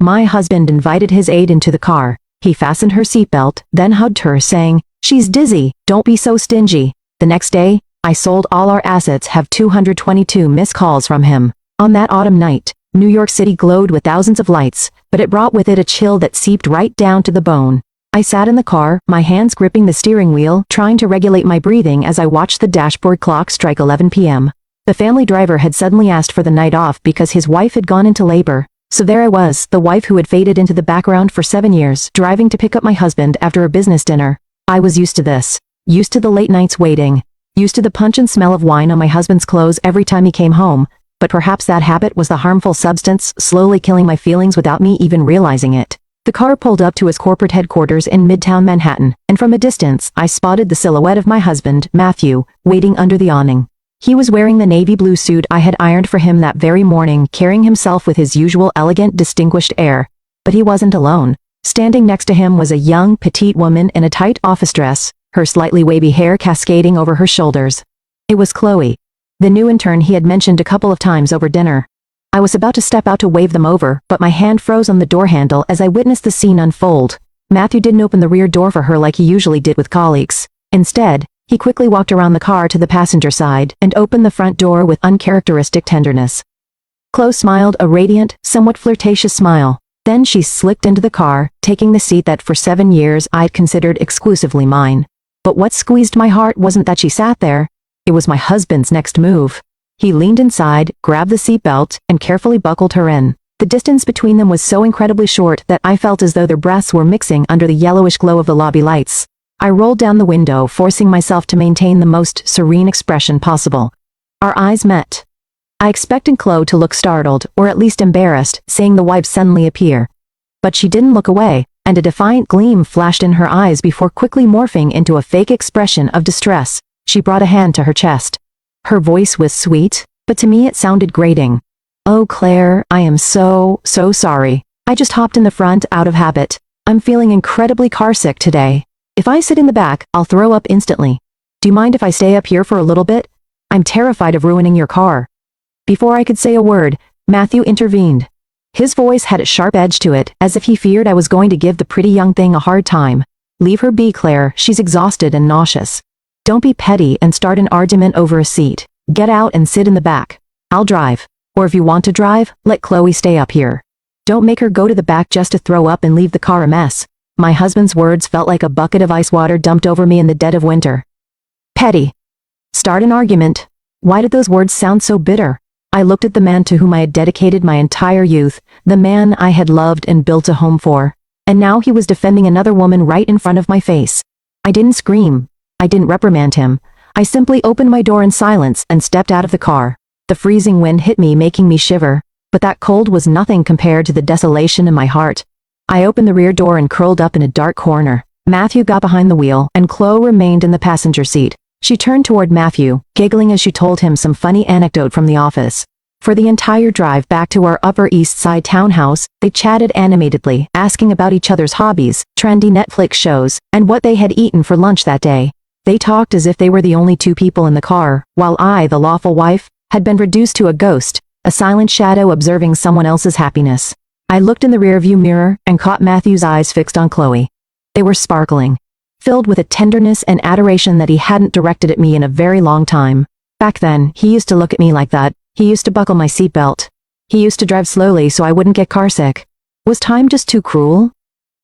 My husband invited his aide into the car. He fastened her seatbelt, then hugged her, saying, "She's dizzy, don't be so stingy." The next day, I sold all our assets, have 222 missed calls from him. On that autumn night, New York City glowed with thousands of lights, but it brought with it a chill that seeped right down to the bone. I sat in the car, my hands gripping the steering wheel, trying to regulate my breathing as I watched the dashboard clock strike 11 p.m. The family driver had suddenly asked for the night off because his wife had gone into labor. So there I was, the wife who had faded into the background for 7 years, driving to pick up my husband after a business dinner. I was used to this. Used to the late nights waiting. Used to the pungent smell of wine on my husband's clothes every time he came home. But perhaps that habit was the harmful substance slowly killing my feelings without me even realizing it. The car pulled up to his corporate headquarters in Midtown Manhattan, and from a distance, I spotted the silhouette of my husband, Matthew, waiting under the awning. He was wearing the navy blue suit I had ironed for him that very morning, carrying himself with his usual elegant, distinguished air. But he wasn't alone. Standing next to him was a young, petite woman in a tight office dress, her slightly wavy hair cascading over her shoulders. It was Chloe, the new intern he had mentioned a couple of times over dinner. I was about to step out to wave them over, but my hand froze on the door handle as I witnessed the scene unfold. Matthew didn't open the rear door for her like he usually did with colleagues. Instead, he quickly walked around the car to the passenger side and opened the front door with uncharacteristic tenderness. Chloe smiled, a radiant, somewhat flirtatious smile. Then she slipped into the car, taking the seat that for 7 years I'd considered exclusively mine. But what squeezed my heart wasn't that she sat there. It was my husband's next move. He leaned inside, grabbed the seatbelt, and carefully buckled her in. The distance between them was so incredibly short that I felt as though their breaths were mixing under the yellowish glow of the lobby lights. I rolled down the window, forcing myself to maintain the most serene expression possible. Our eyes met. I expected Chloe to look startled, or at least embarrassed, seeing the wife suddenly appear. But she didn't look away, and a defiant gleam flashed in her eyes before quickly morphing into a fake expression of distress. She brought a hand to her chest. Her voice was sweet, but to me it sounded grating. "Oh Claire, I am so sorry. I just hopped in the front out of habit. I'm feeling incredibly carsick today. If I sit in the back, I'll throw up instantly. Do you mind if I stay up here for a little bit? I'm terrified of ruining your car." Before I could say a word, Matthew intervened. His voice had a sharp edge to it, as if he feared I was going to give the pretty young thing a hard time. "Leave her be, Claire, she's exhausted and nauseous. Don't be petty and start an argument over a seat. Get out and sit in the back. I'll drive. Or if you want to drive, let Chloe stay up here. Don't make her go to the back just to throw up and leave the car a mess." My husband's words felt like a bucket of ice water dumped over me in the dead of winter. Petty. Start an argument. Why did those words sound so bitter? I looked at the man to whom I had dedicated my entire youth, the man I had loved and built a home for. And now he was defending another woman right in front of my face. I didn't scream. I didn't reprimand him. I simply opened my door in silence and stepped out of the car. The freezing wind hit me, making me shiver, but that cold was nothing compared to the desolation in my heart. I opened the rear door and curled up in a dark corner. Matthew got behind the wheel, and Chloe remained in the passenger seat. She turned toward Matthew, giggling as she told him some funny anecdote from the office. For the entire drive back to our Upper East Side townhouse, they chatted animatedly, asking about each other's hobbies, trendy Netflix shows, and what they had eaten for lunch that day. They talked as if they were the only two people in the car, while I, the lawful wife, had been reduced to a ghost, a silent shadow observing someone else's happiness. I looked in the rearview mirror and caught Matthew's eyes fixed on Chloe. They were sparkling, filled with a tenderness and adoration that he hadn't directed at me in a very long time. Back then, he used to look at me like that. He used to buckle my seatbelt. He used to drive slowly so I wouldn't get carsick. Was time just too cruel?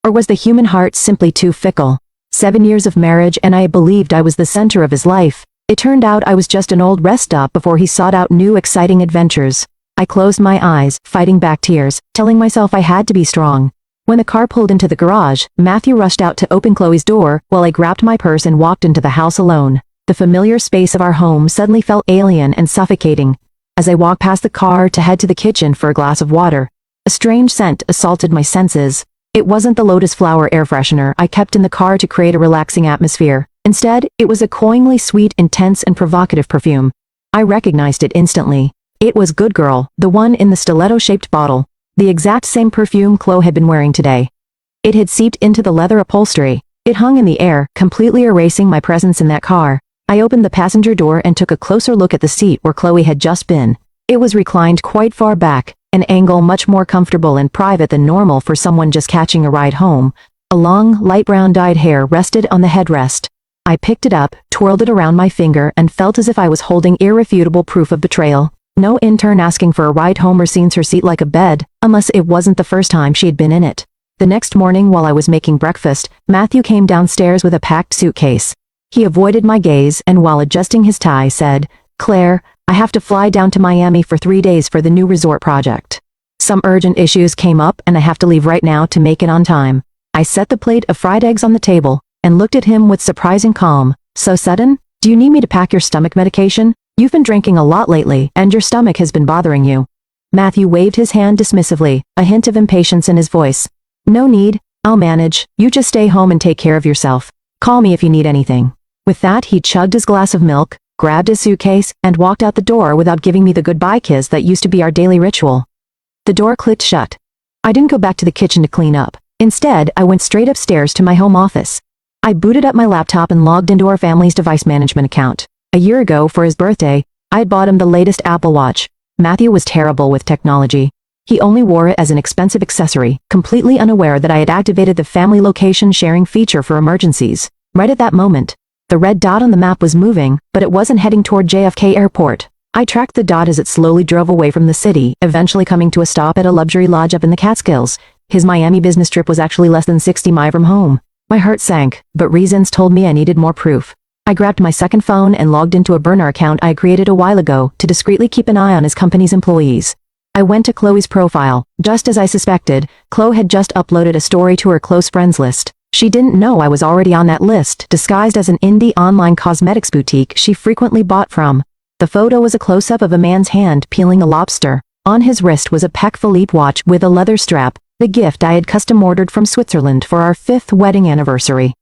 Or was the human heart simply too fickle? 7 years of marriage and I believed I was the center of his life. It turned out I was just an old rest stop before he sought out new exciting adventures. I closed my eyes, fighting back tears, telling myself I had to be strong. When the car pulled into the garage, Matthew rushed out to open Chloe's door, while I grabbed my purse and walked into the house alone. The familiar space of our home suddenly felt alien and suffocating. As I walked past the car to head to the kitchen for a glass of water, a strange scent assaulted my senses. It wasn't the lotus flower air freshener I kept in the car to create a relaxing atmosphere. Instead, it was a cloyingly sweet, intense, and provocative perfume. I recognized it instantly. It was Good Girl, the one in the stiletto-shaped bottle, the exact same perfume Chloe had been wearing today. It had seeped into the leather upholstery. It hung in the air, completely erasing my presence in that car. I opened the passenger door and took a closer look at the seat where Chloe had just been. It was reclined quite far back, an angle much more comfortable and private than normal for someone just catching a ride home. A long, light brown dyed hair rested on the headrest. I picked it up, twirled it around my finger, and felt as if I was holding irrefutable proof of betrayal. No intern asking for a ride home reclines her seat like a bed, unless it wasn't the first time she had been in it. The next morning while I was making breakfast, Matthew came downstairs with a packed suitcase. He avoided my gaze and while adjusting his tie said, "Claire, I have to fly down to Miami for 3 days for the new resort project. Some urgent issues came up and I have to leave right now to make it on time." I set the plate of fried eggs on the table and looked at him with surprising calm. "So sudden? Do you need me to pack your stomach medication? You've been drinking a lot lately and your stomach has been bothering you." Matthew waved his hand dismissively, a hint of impatience in his voice. "No need, I'll manage, you just stay home and take care of yourself. Call me if you need anything." With that he chugged his glass of milk, grabbed his suitcase, and walked out the door without giving me the goodbye kiss that used to be our daily ritual. The door clicked shut. I didn't go back to the kitchen to clean up. Instead, I went straight upstairs to my home office. I booted up my laptop and logged into our family's device management account. A year ago, for his birthday, I had bought him the latest Apple Watch. Matthew was terrible with technology. He only wore it as an expensive accessory, completely unaware that I had activated the family location sharing feature for emergencies. Right at that moment, the red dot on the map was moving, but it wasn't heading toward JFK Airport. I tracked the dot as it slowly drove away from the city, eventually coming to a stop at a luxury lodge up in the Catskills. His Miami business trip was actually less than 60 miles from home. My heart sank, but reasons told me I needed more proof. I grabbed my second phone and logged into a burner account I created a while ago to discreetly keep an eye on his company's employees. I went to Chloe's profile. Just as I suspected, Chloe had just uploaded a story to her close friends list. She didn't know I was already on that list, disguised as an indie online cosmetics boutique she frequently bought from. The photo was a close-up of a man's hand peeling a lobster. On his wrist was a Patek Philippe watch with a leather strap, the gift I had custom-ordered from Switzerland for our 5th wedding anniversary.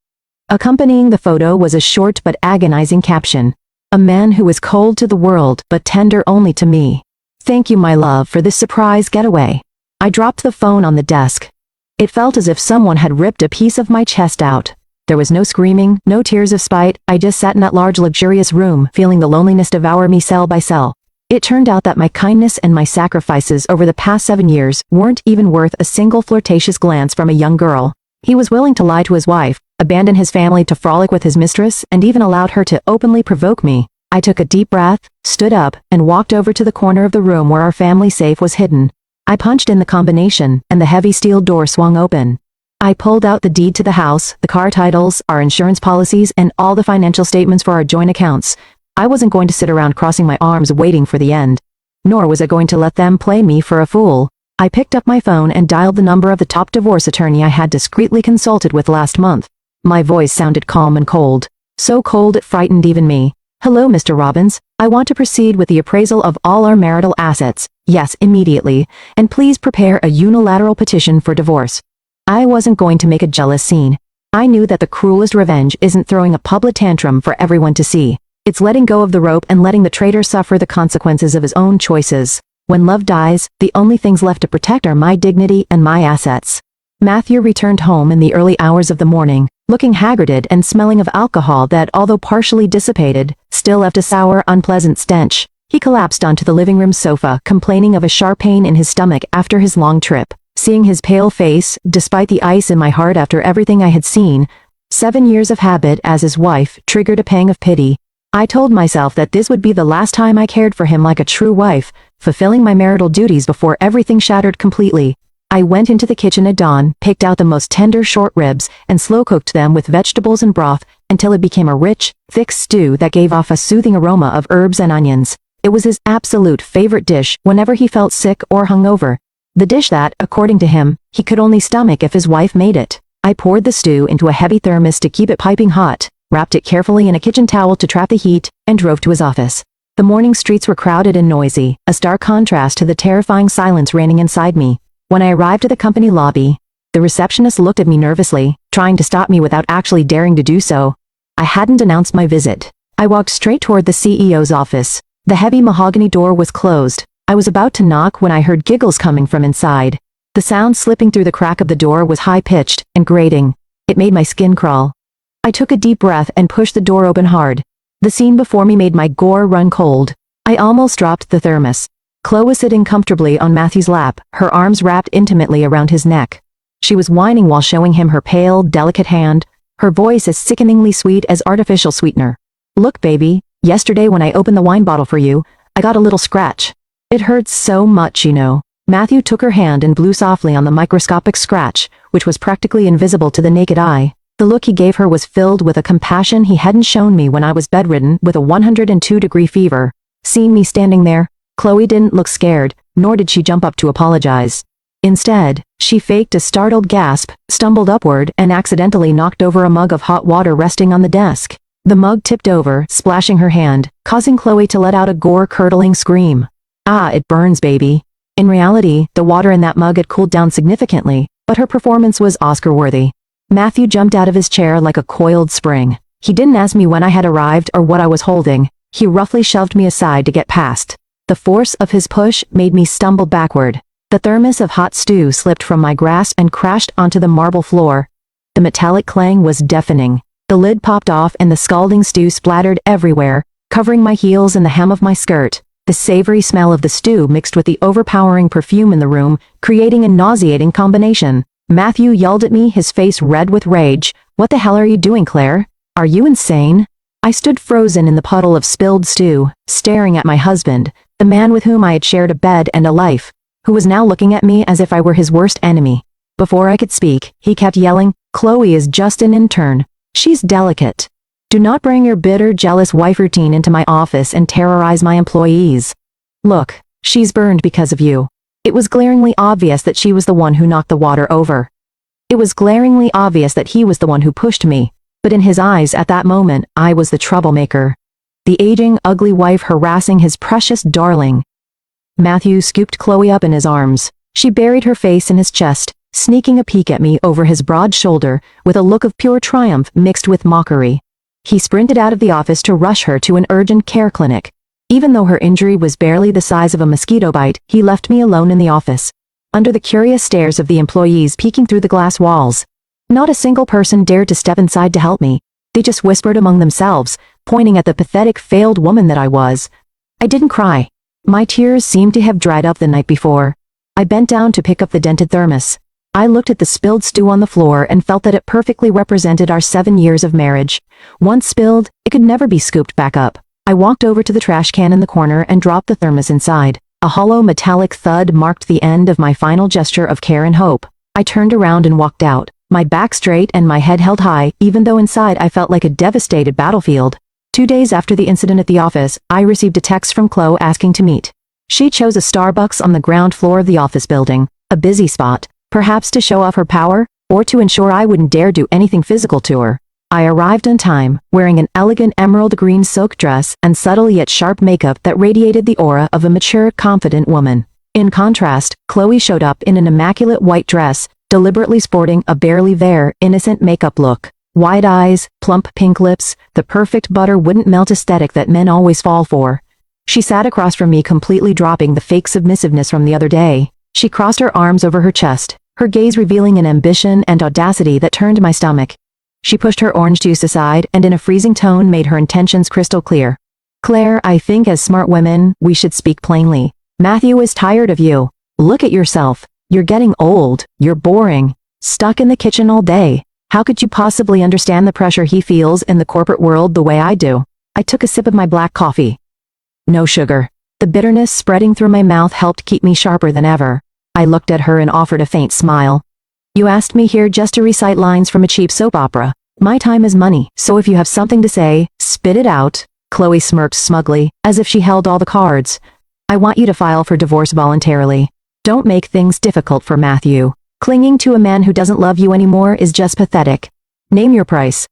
Accompanying the photo was a short but agonizing caption. "A man who is cold to the world but tender only to me. Thank you, my love, for this surprise getaway." I dropped the phone on the desk. It felt as if someone had ripped a piece of my chest out. There was no screaming, no tears of spite. I just sat in that large luxurious room, feeling the loneliness devour me cell by cell. It turned out that my kindness and my sacrifices over the past 7 years weren't even worth a single flirtatious glance from a young girl. He was willing to lie to his wife, abandon his family to frolic with his mistress, and even allowed her to openly provoke me. I took a deep breath, stood up, and walked over to the corner of the room where our family safe was hidden. I punched in the combination, and the heavy steel door swung open. I pulled out the deed to the house, the car titles, our insurance policies, and all the financial statements for our joint accounts. I wasn't going to sit around crossing my arms waiting for the end. Nor was I going to let them play me for a fool. I picked up my phone and dialed the number of the top divorce attorney I had discreetly consulted with last month. My voice sounded calm and cold. So cold it frightened even me. "Hello, Mr. Robbins. I want to proceed with the appraisal of all our marital assets. Yes, immediately. And please prepare a unilateral petition for divorce." I wasn't going to make a jealous scene. I knew that the cruelest revenge isn't throwing a public tantrum for everyone to see. It's letting go of the rope and letting the traitor suffer the consequences of his own choices. When love dies, the only things left to protect are my dignity and my assets. Matthew returned home in the early hours of the morning, looking haggarded and smelling of alcohol that, although partially dissipated, still left a sour, unpleasant stench. He collapsed onto the living room sofa, complaining of a sharp pain in his stomach after his long trip. Seeing his pale face, despite the ice in my heart after everything I had seen, 7 years of habit as his wife triggered a pang of pity. I told myself that this would be the last time I cared for him like a true wife, fulfilling my marital duties before everything shattered completely. I went into the kitchen at dawn, picked out the most tender short ribs, and slow-cooked them with vegetables and broth until it became a rich, thick stew that gave off a soothing aroma of herbs and onions. It was his absolute favorite dish whenever he felt sick or hungover. The dish that, according to him, he could only stomach if his wife made it. I poured the stew into a heavy thermos to keep it piping hot, wrapped it carefully in a kitchen towel to trap the heat, and drove to his office. The morning streets were crowded and noisy, a stark contrast to the terrifying silence reigning inside me. When I arrived at the company lobby, the receptionist looked at me nervously, trying to stop me without actually daring to do so. I hadn't announced my visit. I walked straight toward the CEO's office. The heavy mahogany door was closed. I was about to knock when I heard giggles coming from inside. The sound slipping through the crack of the door was high-pitched and grating. It made my skin crawl. I took a deep breath and pushed the door open hard. The scene before me made my gore run cold. I almost dropped the thermos. Chloe was sitting comfortably on Matthew's lap, her arms wrapped intimately around his neck. She was whining while showing him her pale, delicate hand, her voice as sickeningly sweet as artificial sweetener. "Look, baby, yesterday when I opened the wine bottle for you, I got a little scratch. It hurts so much, you know." Matthew took her hand and blew softly on the microscopic scratch, which was practically invisible to the naked eye. The look he gave her was filled with a compassion he hadn't shown me when I was bedridden with a 102-degree fever. Seeing me standing there, Chloe didn't look scared, nor did she jump up to apologize. Instead, she faked a startled gasp, stumbled upward, and accidentally knocked over a mug of hot water resting on the desk. The mug tipped over, splashing her hand, causing Chloe to let out a gore-curdling scream. "Ah, it burns, baby." In reality, the water in that mug had cooled down significantly, but her performance was Oscar-worthy. Matthew jumped out of his chair like a coiled spring. He didn't ask me when I had arrived or what I was holding. He roughly shoved me aside to get past. The force of his push made me stumble backward. The thermos of hot stew slipped from my grasp and crashed onto the marble floor. The metallic clang was deafening. The lid popped off and the scalding stew splattered everywhere, covering my heels and the hem of my skirt. The savory smell of the stew mixed with the overpowering perfume in the room, creating a nauseating combination. Matthew yelled at me, his face red with rage. "What the hell are you doing, Claire? Are you insane?" I stood frozen in the puddle of spilled stew, staring at my husband, the man with whom I had shared a bed and a life, who was now looking at me as if I were his worst enemy. Before I could speak, he kept yelling, "Chloe is just an intern. She's delicate. Do not bring your bitter, jealous wife routine into my office and terrorize my employees. Look, she's burned because of you." It was glaringly obvious that she was the one who knocked the water over. It was glaringly obvious that he was the one who pushed me, but in his eyes at that moment, I was the troublemaker. The aging, ugly wife harassing his precious darling. Matthew scooped Chloe up in his arms. She buried her face in his chest, sneaking a peek at me over his broad shoulder with a look of pure triumph mixed with mockery. He sprinted out of the office to rush her to an urgent care clinic. Even though her injury was barely the size of a mosquito bite, he left me alone in the office, under the curious stares of the employees peeking through the glass walls. Not a single person dared to step inside to help me. They just whispered among themselves, pointing at the pathetic, failed woman that I was. I didn't cry. My tears seemed to have dried up the night before. I bent down to pick up the dented thermos. I looked at the spilled stew on the floor and felt that it perfectly represented our 7 years of marriage. Once spilled, it could never be scooped back up. I walked over to the trash can in the corner and dropped the thermos inside. A hollow metallic thud marked the end of my final gesture of care and hope. I turned around and walked out, my back straight and my head held high, even though inside I felt like a devastated battlefield. 2 days after the incident at the office, I received a text from Chloe asking to meet. She chose a Starbucks on the ground floor of the office building, a busy spot, perhaps to show off her power, or to ensure I wouldn't dare do anything physical to her. I arrived on time, wearing an elegant emerald green silk dress and subtle yet sharp makeup that radiated the aura of a mature, confident woman. In contrast, Chloe showed up in an immaculate white dress, deliberately sporting a barely there, innocent makeup look. Wide eyes, plump pink lips, the perfect butter wouldn't melt aesthetic that men always fall for. She sat across from me, completely dropping the fake submissiveness from the other day. She crossed her arms over her chest, her gaze revealing an ambition and audacity that turned my stomach. She pushed her orange juice aside and in a freezing tone made her intentions crystal clear. "Claire, I think as smart women, we should speak plainly. Matthew is tired of you. Look at yourself. You're getting old, you're boring, stuck in the kitchen all day. How could you possibly understand the pressure he feels in the corporate world the way I do?" I took a sip of my black coffee. No sugar. The bitterness spreading through my mouth helped keep me sharper than ever. I looked at her and offered a faint smile. "You asked me here just to recite lines from a cheap soap opera. My time is money, so if you have something to say, spit it out." Chloe smirked smugly, as if she held all the cards. "I want you to file for divorce voluntarily. Don't make things difficult for Matthew. Clinging to a man who doesn't love you anymore is just pathetic. Name your price.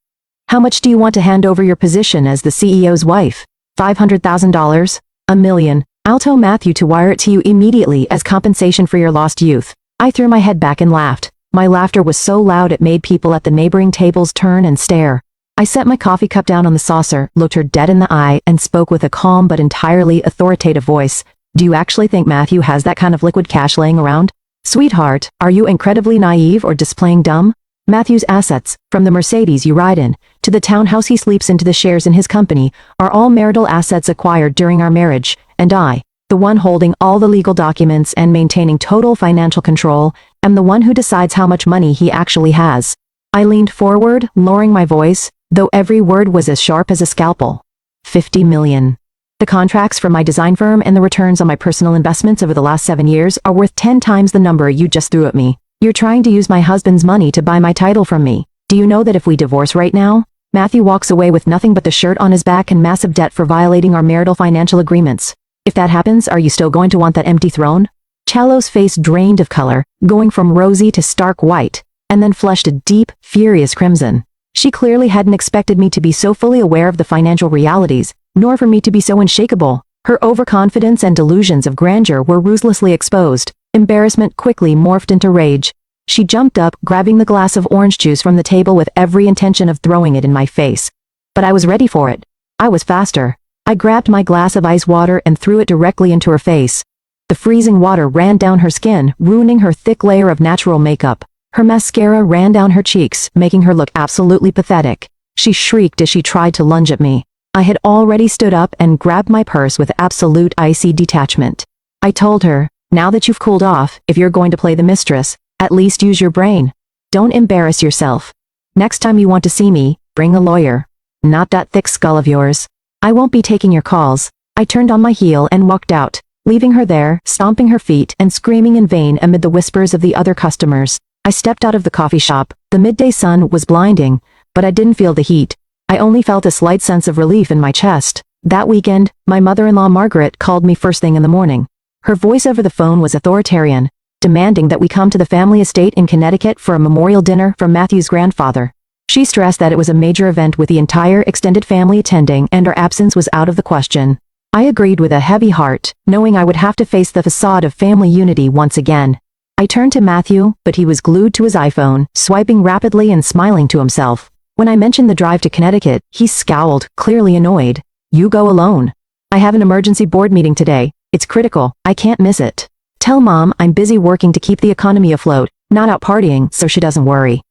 How much do you want to hand over your position as the CEO's wife? $500,000? $1 million? I'll tell Matthew to wire it to you immediately as compensation for your lost youth." I threw my head back and laughed. My laughter was so loud it made people at the neighboring tables turn and stare. I set my coffee cup down on the saucer, looked her dead in the eye, and spoke with a calm but entirely authoritative voice. "Do you actually think Matthew has that kind of liquid cash laying around? Sweetheart, are you incredibly naive or displaying dumb? Matthew's assets, from the Mercedes you ride in, to the townhouse he sleeps in to the shares in his company, are all marital assets acquired during our marriage, and I, the the one holding all the legal documents and maintaining total financial control, am the one who decides how much money he actually has. I leaned forward, lowering my voice, though every word was as sharp as a scalpel. 50 million. The contracts from my design firm and the returns on my personal investments over the last 7 years are worth 10 times the number you just threw at me. You're trying to use my husband's money to buy my title from me. Do you know that if we divorce right now, Matthew walks away with nothing but the shirt on his back and massive debt for violating our marital financial agreements? If that happens, are you still going to want that empty throne? Chalo's face drained of color, going from rosy to stark white, and then flushed a deep, furious crimson. She clearly hadn't expected me to be so fully aware of the financial realities, nor for me to be so unshakable. Her overconfidence and delusions of grandeur were ruthlessly exposed. Embarrassment quickly morphed into rage. She jumped up, grabbing the glass of orange juice from the table with every intention of throwing it in my face. But I was ready for it. I was faster. I grabbed my glass of ice water and threw it directly into her face. The freezing water ran down her skin, ruining her thick layer of natural makeup. Her mascara ran down her cheeks, making her look absolutely pathetic. She shrieked as she tried to lunge at me. I had already stood up and grabbed my purse with absolute icy detachment. I told her, now that you've cooled off, if you're going to play the mistress, at least use your brain. Don't embarrass yourself. Next time you want to see me, bring a lawyer. Not that thick skull of yours. I won't be taking your calls. I turned on my heel and walked out, leaving her there, stomping her feet and screaming in vain amid the whispers of the other customers. I stepped out of the coffee shop. The midday sun was blinding, but I didn't feel the heat. I only felt a slight sense of relief in my chest. That weekend, my mother-in-law Margaret called me first thing in the morning. Her voice over the phone was authoritarian, demanding that we come to the family estate in Connecticut for a memorial dinner for Matthew's grandfather. She stressed that it was a major event with the entire extended family attending and our absence was out of the question. I agreed with a heavy heart, knowing I would have to face the facade of family unity once again. I turned to Matthew, but he was glued to his iPhone, swiping rapidly and smiling to himself. When I mentioned the drive to Connecticut, he scowled, clearly annoyed. You go alone. I have an emergency board meeting today. It's critical. I can't miss it. Tell Mom I'm busy working to keep the economy afloat, not out partying, so she doesn't worry.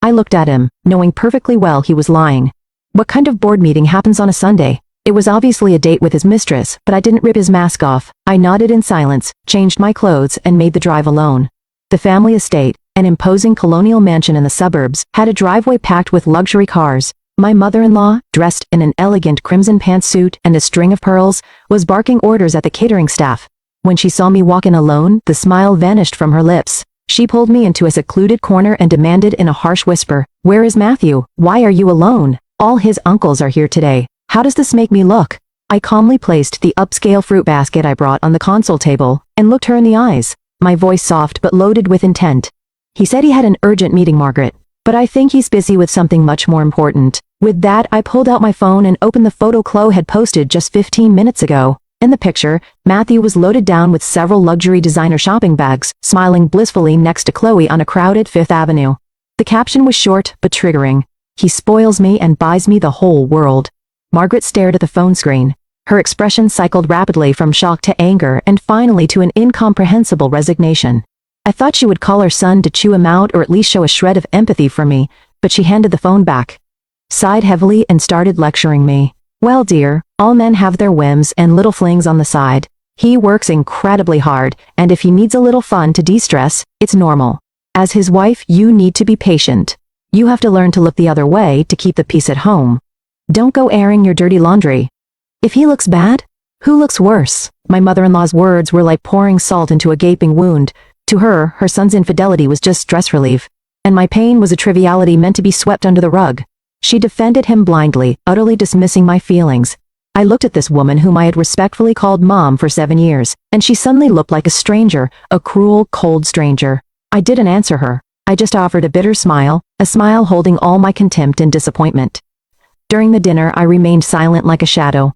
I looked at him, knowing perfectly well he was lying. What kind of board meeting happens on a Sunday? It was obviously a date with his mistress, but I didn't rip his mask off. I nodded in silence, changed my clothes, and made the drive alone. The family estate, an imposing colonial mansion in the suburbs, had a driveway packed with luxury cars. My mother-in-law, dressed in an elegant crimson pantsuit and a string of pearls, was barking orders at the catering staff. When she saw me walk in alone, the smile vanished from her lips. She pulled me into a secluded corner and demanded in a harsh whisper, "Where is Matthew? Why are you alone? All his uncles are here today. How does this make me look?" I calmly placed the upscale fruit basket I brought on the console table, and looked her in the eyes, my voice soft but loaded with intent. He said he had an urgent meeting, Margaret, but I think he's busy with something much more important. With that, I pulled out my phone and opened the photo Chloe had posted just 15 minutes ago. In the picture, Matthew was loaded down with several luxury designer shopping bags, smiling blissfully next to Chloe on a crowded Fifth Avenue. The caption was short but triggering. He spoils me and buys me the whole world. Margaret stared at the phone screen. Her expression cycled rapidly from shock to anger and finally to an incomprehensible resignation. I thought she would call her son to chew him out or at least show a shred of empathy for me, but she handed the phone back, sighed heavily and started lecturing me. Well, dear, all men have their whims and little flings on the side. He works incredibly hard, and if he needs a little fun to de-stress, it's normal. As his wife, you need to be patient. You have to learn to look the other way to keep the peace at home. Don't go airing your dirty laundry. If he looks bad, who looks worse? My mother-in-law's words were like pouring salt into a gaping wound. To her, her son's infidelity was just stress relief, and my pain was a triviality meant to be swept under the rug. She defended him blindly, utterly dismissing my feelings. I looked at this woman whom I had respectfully called Mom for 7 years, and she suddenly looked like a stranger, a cruel, cold stranger. I didn't answer her. I just offered a bitter smile, a smile holding all my contempt and disappointment. During the dinner, I remained silent like a shadow.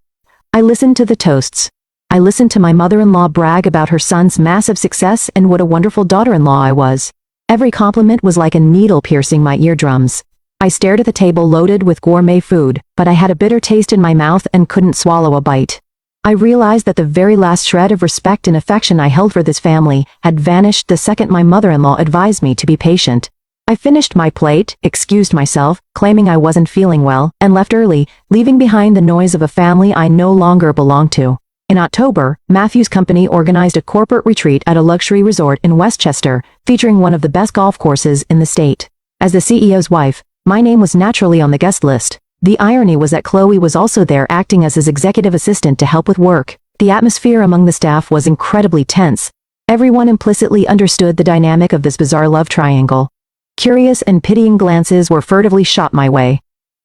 I listened to the toasts. I listened to my mother-in-law brag about her son's massive success and what a wonderful daughter-in-law I was. Every compliment was like a needle piercing my eardrums. I stared at the table loaded with gourmet food, but I had a bitter taste in my mouth and couldn't swallow a bite. I realized that the very last shred of respect and affection I held for this family had vanished the second my mother-in-law advised me to be patient. I finished my plate, excused myself, claiming I wasn't feeling well, and left early, leaving behind the noise of a family I no longer belonged to. In October, Matthew's company organized a corporate retreat at a luxury resort in Westchester, featuring one of the best golf courses in the state. As the CEO's wife, my name was naturally on the guest list. The irony was that Chloe was also there acting as his executive assistant to help with work. The atmosphere among the staff was incredibly tense. Everyone implicitly understood the dynamic of this bizarre love triangle. Curious and pitying glances were furtively shot my way.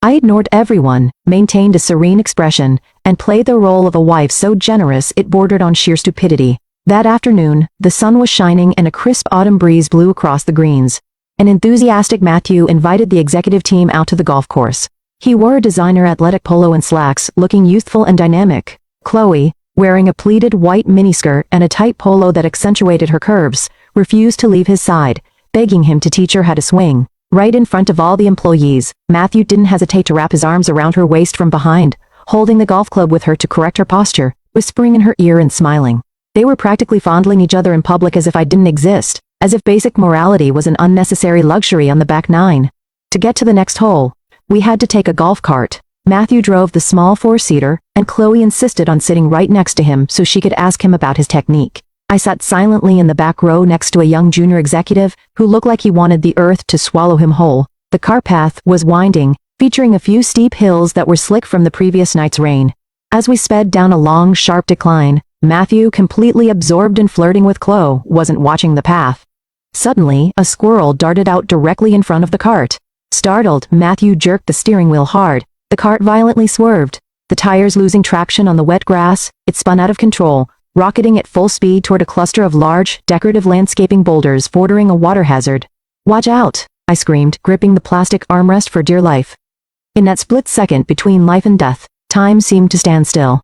I ignored everyone, maintained a serene expression, and played the role of a wife so generous it bordered on sheer stupidity. That afternoon, the sun was shining and a crisp autumn breeze blew across the greens. An enthusiastic Matthew invited the executive team out to the golf course. He wore a designer athletic polo and slacks, looking youthful and dynamic. Chloe, wearing a pleated white miniskirt and a tight polo that accentuated her curves, refused to leave his side, begging him to teach her how to swing. Right in front of all the employees, Matthew didn't hesitate to wrap his arms around her waist from behind, holding the golf club with her to correct her posture, whispering in her ear and smiling. They were practically fondling each other in public as if I didn't exist, as if basic morality was an unnecessary luxury on the back nine. To get to the next hole, we had to take a golf cart. Matthew drove the small four-seater, and Chloe insisted on sitting right next to him so she could ask him about his technique. I sat silently in the back row next to a young junior executive who looked like he wanted the earth to swallow him whole. The cart path was winding, featuring a few steep hills that were slick from the previous night's rain. As we sped down a long, sharp decline, Matthew, completely absorbed in flirting with Chloe, wasn't watching the path. Suddenly, a squirrel darted out directly in front of the cart. Startled, Matthew jerked the steering wheel hard. The cart violently swerved. The tires losing traction on the wet grass, it spun out of control, rocketing at full speed toward a cluster of large, decorative landscaping boulders bordering a water hazard. "Watch out!" I screamed, gripping the plastic armrest for dear life. In that split second between life and death, time seemed to stand still.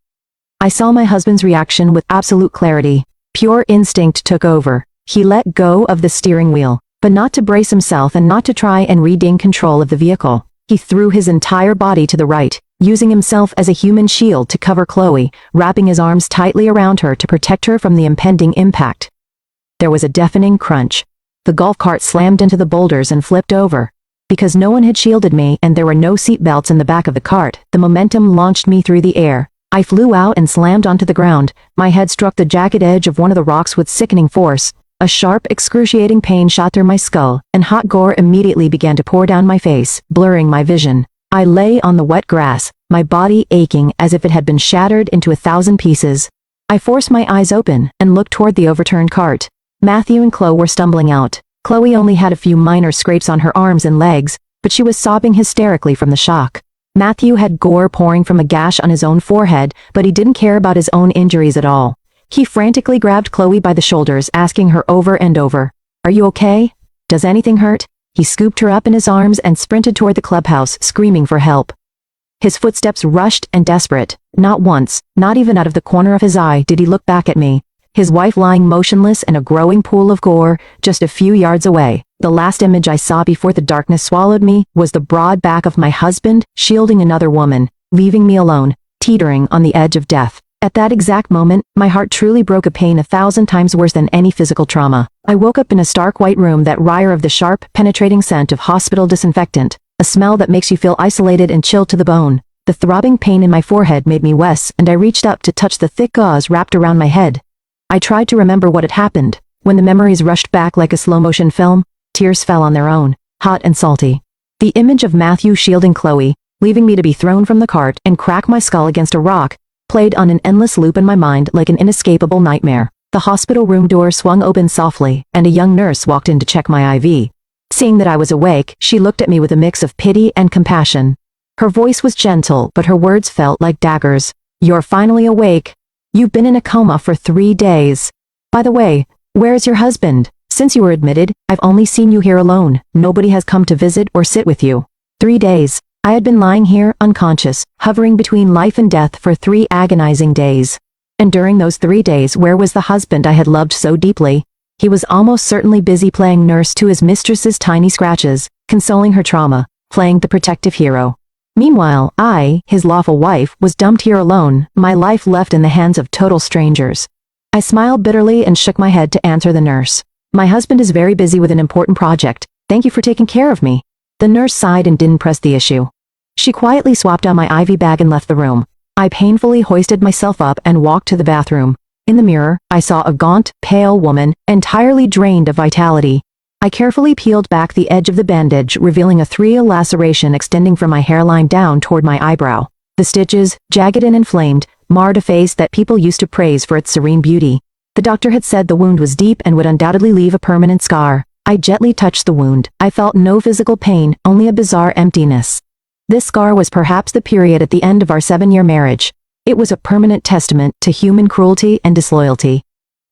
I saw my husband's reaction with absolute clarity. Pure instinct took over. He let go of the steering wheel, but not to brace himself and not to try and regain control of the vehicle. He threw his entire body to the right, using himself as a human shield to cover Chloe, wrapping his arms tightly around her to protect her from the impending impact. There was a deafening crunch. The golf cart slammed into the boulders and flipped over. Because no one had shielded me and there were no seat belts in the back of the cart, the momentum launched me through the air. I flew out and slammed onto the ground. My head struck the jagged edge of one of the rocks with sickening force. A sharp, excruciating pain shot through my skull, and hot gore immediately began to pour down my face, blurring my vision. I lay on the wet grass, my body aching as if it had been shattered into 1,000 pieces. I forced my eyes open and looked toward the overturned cart. Matthew and Chloe were stumbling out. Chloe only had a few minor scrapes on her arms and legs, but she was sobbing hysterically from the shock. Matthew had gore pouring from a gash on his own forehead, but he didn't care about his own injuries at all. He frantically grabbed Chloe by the shoulders, asking her over and over, "Are you okay? Does anything hurt?" He scooped her up in his arms and sprinted toward the clubhouse, screaming for help. His footsteps rushed and desperate. Not once, not even out of the corner of his eye, did he look back at me. His wife lying motionless in a growing pool of gore, just a few yards away. The last image I saw before the darkness swallowed me was the broad back of my husband, shielding another woman, leaving me alone, teetering on the edge of death. At that exact moment, my heart truly broke, a pain 1,000 times worse than any physical trauma. I woke up in a stark white room that reeked of the sharp, penetrating scent of hospital disinfectant, a smell that makes you feel isolated and chilled to the bone. The throbbing pain in my forehead made me wince, and I reached up to touch the thick gauze wrapped around my head. I tried to remember what had happened. When the memories rushed back like a slow-motion film, tears fell on their own, hot and salty. The image of Matthew shielding Chloe, leaving me to be thrown from the cart and crack my skull against a rock, played on an endless loop in my mind like an inescapable nightmare. The hospital room door swung open softly, and a young nurse walked in to check my IV. Seeing that I was awake, she looked at me with a mix of pity and compassion. Her voice was gentle, but her words felt like daggers. "You're finally awake. You've been in a coma for 3 days. By the way, where is your husband? Since you were admitted, I've only seen you here alone. Nobody has come to visit or sit with you." 3 days. I had been lying here, unconscious, hovering between life and death for 3 agonizing days. And during those 3 days, where was the husband I had loved so deeply? He was almost certainly busy playing nurse to his mistress's tiny scratches, consoling her trauma, playing the protective hero. Meanwhile, I, his lawful wife, was dumped here alone, my life left in the hands of total strangers. I smiled bitterly and shook my head to answer the nurse. "My husband is very busy with an important project. Thank you for taking care of me." The nurse sighed and didn't press the issue. She quietly swapped out my IV bag and left the room. I painfully hoisted myself up and walked to the bathroom. In the mirror, I saw a gaunt, pale woman, entirely drained of vitality. I carefully peeled back the edge of the bandage, revealing a 3 laceration extending from my hairline down toward my eyebrow. The stitches, jagged and inflamed, marred a face that people used to praise for its serene beauty. The doctor had said the wound was deep and would undoubtedly leave a permanent scar. I gently touched the wound. I felt no physical pain, only a bizarre emptiness. This scar was perhaps the period at the end of our 7-year marriage. It was a permanent testament to human cruelty and disloyalty.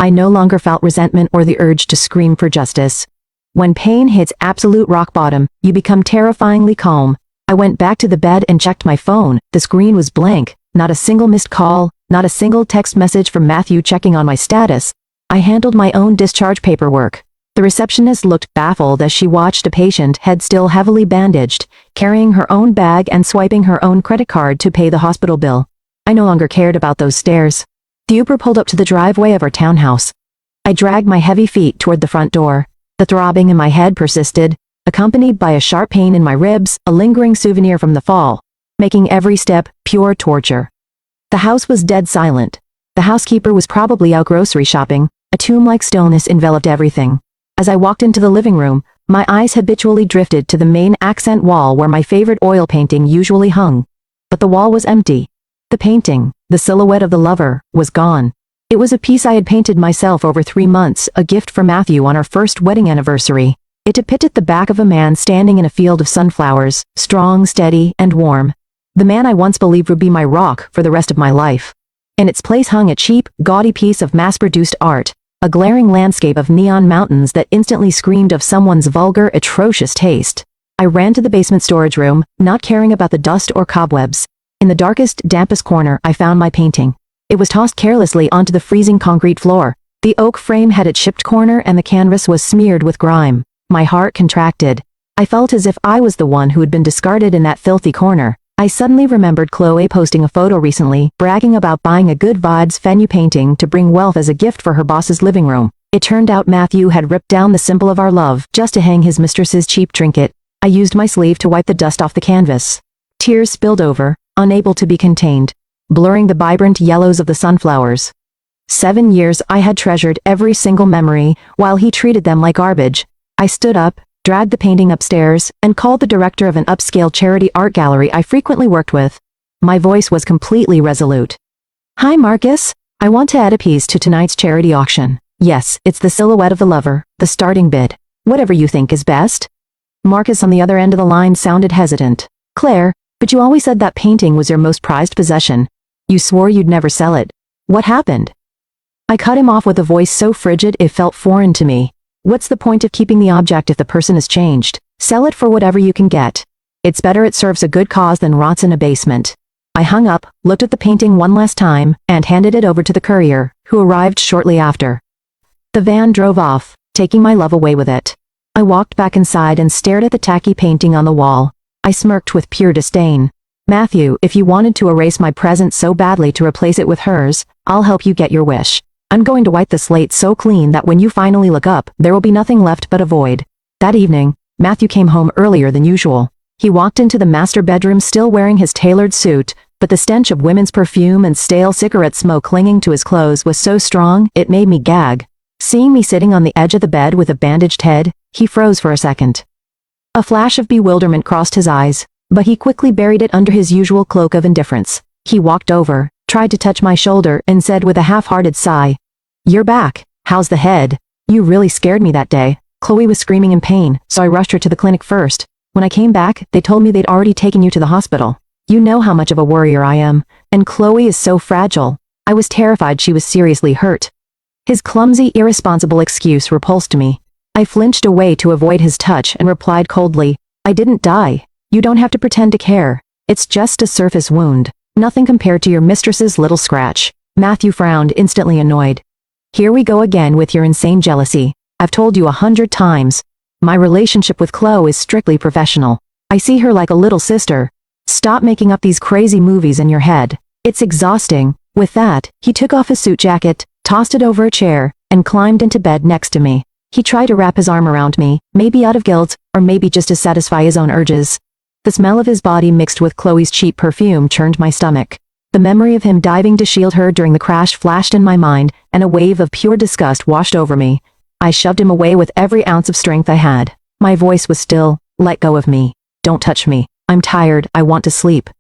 I no longer felt resentment or the urge to scream for justice. When pain hits absolute rock bottom, you become terrifyingly calm. I went back to the bed and checked my phone. The screen was blank. Not a single missed call, not a single text message from Matthew checking on my status. I handled my own discharge paperwork. The receptionist looked baffled as she watched a patient, head still heavily bandaged, carrying her own bag and swiping her own credit card to pay the hospital bill. I no longer cared about those stares. The Uber pulled up to the driveway of our townhouse. I dragged my heavy feet toward the front door. The throbbing in my head persisted, accompanied by a sharp pain in my ribs, a lingering souvenir from the fall, making every step pure torture. The house was dead silent. The housekeeper was probably out grocery shopping. A tomb-like stillness enveloped everything. As I walked into the living room, my eyes habitually drifted to the main accent wall where my favorite oil painting usually hung. But the wall was empty. The painting, the silhouette of the lover, was gone. It was a piece I had painted myself over 3 months, a gift for Matthew on our first wedding anniversary. It depicted the back of a man standing in a field of sunflowers, strong, steady, and warm. The man I once believed would be my rock for the rest of my life. In its place hung a cheap, gaudy piece of mass-produced art, a glaring landscape of neon mountains that instantly screamed of someone's vulgar, atrocious taste. I ran to the basement storage room, not caring about the dust or cobwebs. In the darkest, dampest corner, I found my painting. It was tossed carelessly onto the freezing concrete floor. The oak frame had its chipped corner and the canvas was smeared with grime. My heart contracted. I felt as if I was the one who had been discarded in that filthy corner. I suddenly remembered Chloe posting a photo recently, bragging about buying a good vibes Fenu painting to bring wealth as a gift for her boss's living room. It turned out Matthew had ripped down the symbol of our love just to hang his mistress's cheap trinket. I used my sleeve to wipe the dust off the canvas. Tears spilled over, unable to be contained, blurring the vibrant yellows of the sunflowers. 7 years I had treasured every single memory, while he treated them like garbage. I stood up, dragged the painting upstairs, and called the director of an upscale charity art gallery I frequently worked with. My voice was completely resolute. "Hi Marcus, I want to add a piece to tonight's charity auction. Yes, it's the silhouette of the lover, the starting bid. Whatever you think is best." Marcus on the other end of the line sounded hesitant. "Claire, but you always said that painting was your most prized possession. You swore you'd never sell it. What happened?" I cut him off with a voice so frigid it felt foreign to me. What's the point of keeping the object if the person has changed? Sell it for whatever you can get. It's better it serves a good cause than rots in a basement. I hung up, looked at the painting one last time, and handed it over to the courier, who arrived shortly after. The van drove off, taking my love away with it. I walked back inside and stared at the tacky painting on the wall. I smirked with pure disdain. "Matthew, if you wanted to erase my present so badly to replace it with hers, I'll help you get your wish. I'm going to wipe the slate so clean that when you finally look up, there will be nothing left but a void." That evening, Matthew came home earlier than usual. He walked into the master bedroom still wearing his tailored suit, but the stench of women's perfume and stale cigarette smoke clinging to his clothes was so strong, it made me gag. Seeing me sitting on the edge of the bed with a bandaged head, he froze for a second. A flash of bewilderment crossed his eyes, but he quickly buried it under his usual cloak of indifference. He walked over, tried to touch my shoulder, and said with a half-hearted sigh, "You're back. How's the head? You really scared me that day." Chloe was screaming in pain, so I rushed her to the clinic first. When I came back, they told me they'd already taken you to the hospital. You know how much of a worrier I am, and Chloe is so fragile. I was terrified she was seriously hurt. His clumsy, irresponsible excuse repulsed me. I flinched away to avoid his touch and replied coldly, "I didn't die. You don't have to pretend to care. It's just a surface wound. Nothing compared to your mistress's little scratch." Matthew frowned, instantly annoyed. "Here we go again with your insane jealousy. I've told you 100 times. My relationship with Chloe is strictly professional. I see her like a little sister. Stop making up these crazy movies in your head. It's exhausting." With that, he took off his suit jacket, tossed it over a chair, and climbed into bed next to me. He tried to wrap his arm around me, maybe out of guilt, or maybe just to satisfy his own urges. The smell of his body mixed with Chloe's cheap perfume churned my stomach. The memory of him diving to shield her during the crash flashed in my mind, and a wave of pure disgust washed over me. I shoved him away with every ounce of strength I had. My voice was still, "Let go of me. Don't touch me. I'm tired, I want to sleep."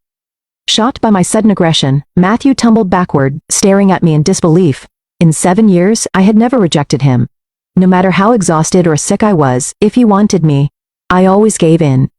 Shocked by my sudden aggression, Matthew tumbled backward, staring at me in disbelief. In 7 years, I had never rejected him. No matter how exhausted or sick I was, if he wanted me, I always gave in.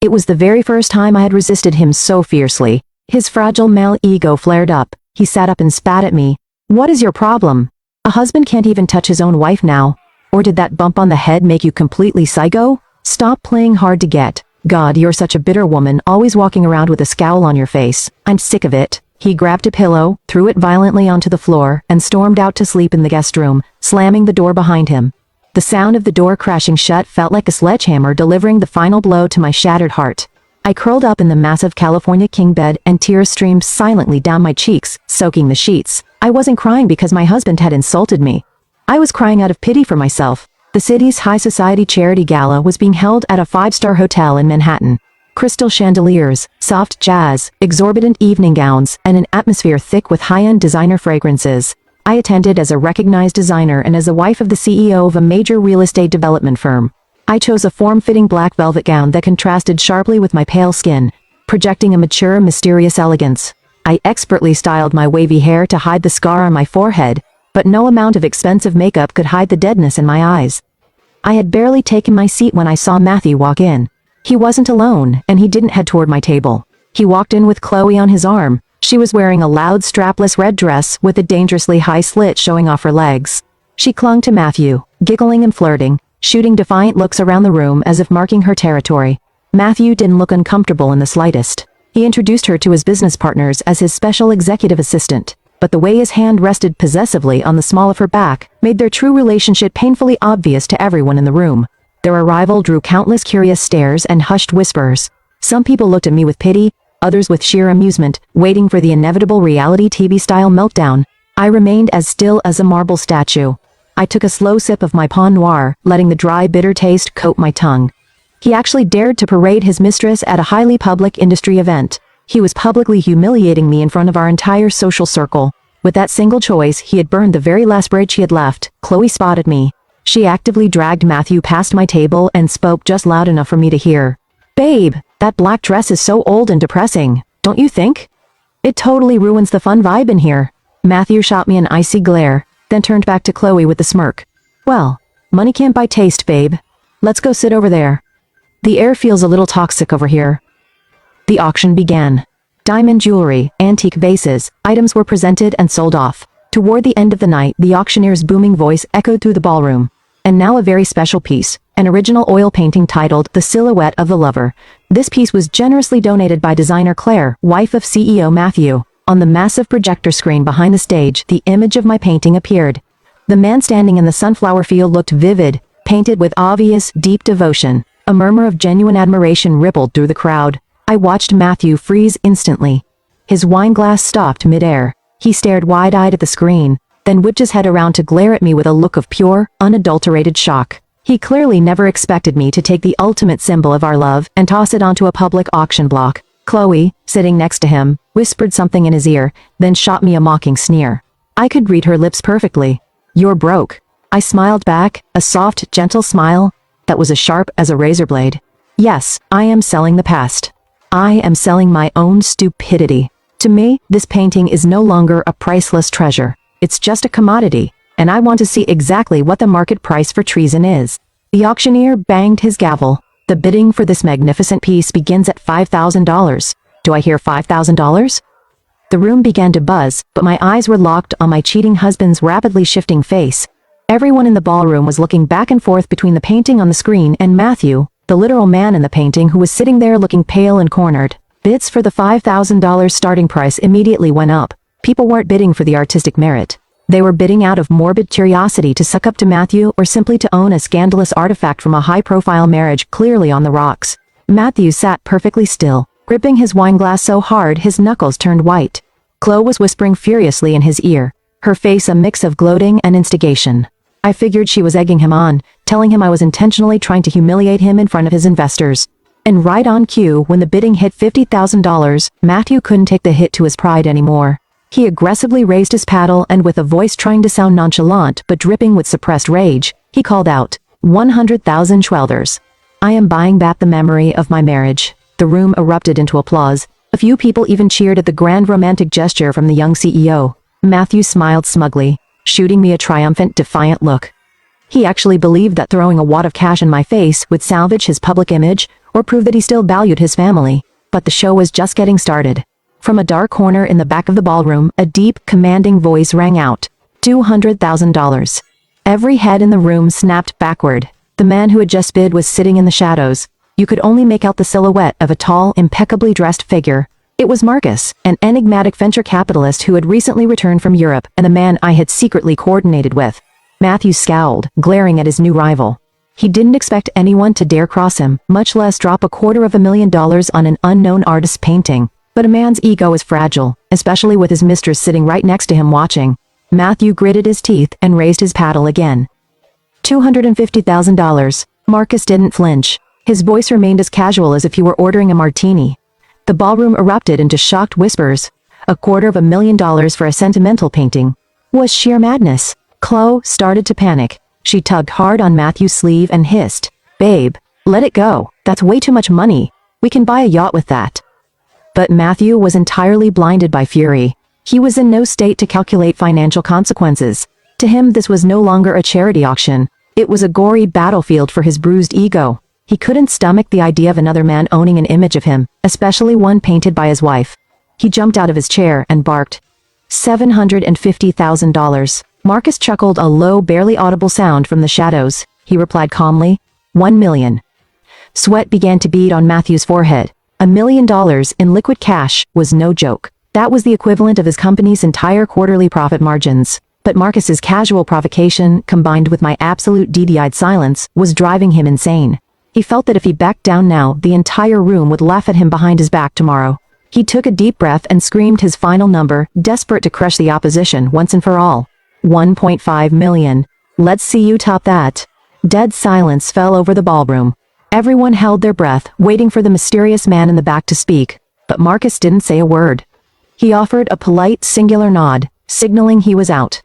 It was the very first time I had resisted him so fiercely. His fragile male ego flared up. He sat up and spat at me. "What is your problem? A husband can't even touch his own wife now. Or did that bump on the head make you completely psycho? Stop playing hard to get. God, you're such a bitter woman, always walking around with a scowl on your face. I'm sick of it." He grabbed a pillow, threw it violently onto the floor, and stormed out to sleep in the guest room, slamming the door behind him. The sound of the door crashing shut felt like a sledgehammer delivering the final blow to my shattered heart. I curled up in the massive California king bed and tears streamed silently down my cheeks, soaking the sheets. I wasn't crying because my husband had insulted me. I was crying out of pity for myself. The city's high society charity gala was being held at a 5-star hotel in Manhattan. Crystal chandeliers, soft jazz, exorbitant evening gowns, and an atmosphere thick with high-end designer fragrances. I attended as a recognized designer and as the wife of the CEO of a major real estate development firm. I chose a form-fitting black velvet gown that contrasted sharply with my pale skin, projecting a mature, mysterious elegance. I expertly styled my wavy hair to hide the scar on my forehead, but no amount of expensive makeup could hide the deadness in my eyes. I had barely taken my seat when I saw Matthew walk in. He wasn't alone, and he didn't head toward my table. He walked in with Chloe on his arm. She was wearing a loud, strapless red dress with a dangerously high slit showing off her legs. She clung to Matthew, giggling and flirting, shooting defiant looks around the room as if marking her territory. Matthew didn't look uncomfortable in the slightest. He introduced her to his business partners as his special executive assistant, but the way his hand rested possessively on the small of her back made their true relationship painfully obvious to everyone in the room. Their arrival drew countless curious stares and hushed whispers. Some people looked at me with pity, others with sheer amusement, waiting for the inevitable reality TV-style meltdown. I remained as still as a marble statue. I took a slow sip of my Pinot Noir, letting the dry, bitter taste coat my tongue. He actually dared to parade his mistress at a highly public industry event. He was publicly humiliating me in front of our entire social circle. With that single choice, he had burned the very last bridge he had left. Chloe spotted me. She actively dragged Matthew past my table and spoke just loud enough for me to hear. "Babe, that black dress is so old and depressing, don't you think? It totally ruins the fun vibe in here." Matthew shot me an icy glare, then turned back to Chloe with a smirk. "Well, money can't buy taste, babe. Let's go sit over there. The air feels a little toxic over here." The auction began. Diamond jewelry, antique vases, items were presented and sold off. Toward the end of the night, the auctioneer's booming voice echoed through the ballroom. "And now a very special piece, an original oil painting titled The Silhouette of the Lover. This piece was generously donated by designer Claire, wife of CEO Matthew." On the massive projector screen behind the stage, the image of my painting appeared. The man standing in the sunflower field looked vivid, painted with obvious, deep devotion. A murmur of genuine admiration rippled through the crowd. I watched Matthew freeze instantly. His wine glass stopped mid-air. He stared wide-eyed at the screen, then whipped his head around to glare at me with a look of pure, unadulterated shock. He clearly never expected me to take the ultimate symbol of our love and toss it onto a public auction block. Chloe, sitting next to him, whispered something in his ear, then shot me a mocking sneer. I could read her lips perfectly. "You're broke." I smiled back, a soft, gentle smile that was as sharp as a razor blade. "Yes, I am selling the past. I am selling my own stupidity. To me, this painting is no longer a priceless treasure. It's just a commodity, and I want to see exactly what the market price for treason is." The auctioneer banged his gavel. "The bidding for this magnificent piece begins at $5,000. Do I hear $5,000? The room began to buzz, but my eyes were locked on my cheating husband's rapidly shifting face. Everyone in the ballroom was looking back and forth between the painting on the screen and Matthew, the literal man in the painting who was sitting there looking pale and cornered. Bids for the $5,000 starting price immediately went up. People weren't bidding for the artistic merit. They were bidding out of morbid curiosity to suck up to Matthew or simply to own a scandalous artifact from a high-profile marriage clearly on the rocks. Matthew sat perfectly still, gripping his wine glass so hard his knuckles turned white. Chloe was whispering furiously in his ear, her face a mix of gloating and instigation. I figured she was egging him on, telling him I was intentionally trying to humiliate him in front of his investors. And right on cue, when the bidding hit $50,000, Matthew couldn't take the hit to his pride anymore. He aggressively raised his paddle and with a voice trying to sound nonchalant but dripping with suppressed rage, he called out, 100,000 Schwelders. I am buying back the memory of my marriage. The room erupted into applause. A few people even cheered at the grand romantic gesture from the young CEO. Matthew smiled smugly, shooting me a triumphant, defiant look. He actually believed that throwing a wad of cash in my face would salvage his public image or prove that he still valued his family. But the show was just getting started. From a dark corner in the back of the ballroom, a deep, commanding voice rang out, $200,000. Every head in the room snapped backward. The man who had just bid was sitting in the shadows. You could only make out the silhouette of a tall, impeccably dressed figure. It was Marcus, an enigmatic venture capitalist who had recently returned from Europe and the man I had secretly coordinated with. Matthew scowled, glaring at his new rival. He didn't expect anyone to dare cross him, much less drop $250,000 on an unknown artist's painting. But a man's ego is fragile, especially with his mistress sitting right next to him watching. Matthew gritted his teeth and raised his paddle again. $250,000. Marcus didn't flinch. His voice remained as casual as if he were ordering a martini. The ballroom erupted into shocked whispers. $250,000 for a sentimental painting was sheer madness. Chloe started to panic. She tugged hard on Matthew's sleeve and hissed, "Babe, let it go. That's way too much money. We can buy a yacht with that." But Matthew was entirely blinded by fury. He was in no state to calculate financial consequences. To him, this was no longer a charity auction. It was a gory battlefield for his bruised ego. He couldn't stomach the idea of another man owning an image of him, especially one painted by his wife. He jumped out of his chair and barked, $750,000. Marcus chuckled a low, barely audible sound from the shadows. He replied calmly, 1 million. Sweat began to bead on Matthew's forehead. $1 million in liquid cash was no joke. That was the equivalent of his company's entire quarterly profit margins. But Marcus's casual provocation, combined with my absolute dead-eyed silence, was driving him insane. He felt that if he backed down now, the entire room would laugh at him behind his back tomorrow. He took a deep breath and screamed his final number, desperate to crush the opposition once and for all. 1.5 million. Let's see you top that. Dead silence fell over the ballroom. Everyone held their breath, waiting for the mysterious man in the back to speak, but Marcus didn't say a word. He offered a polite, singular nod, signaling he was out.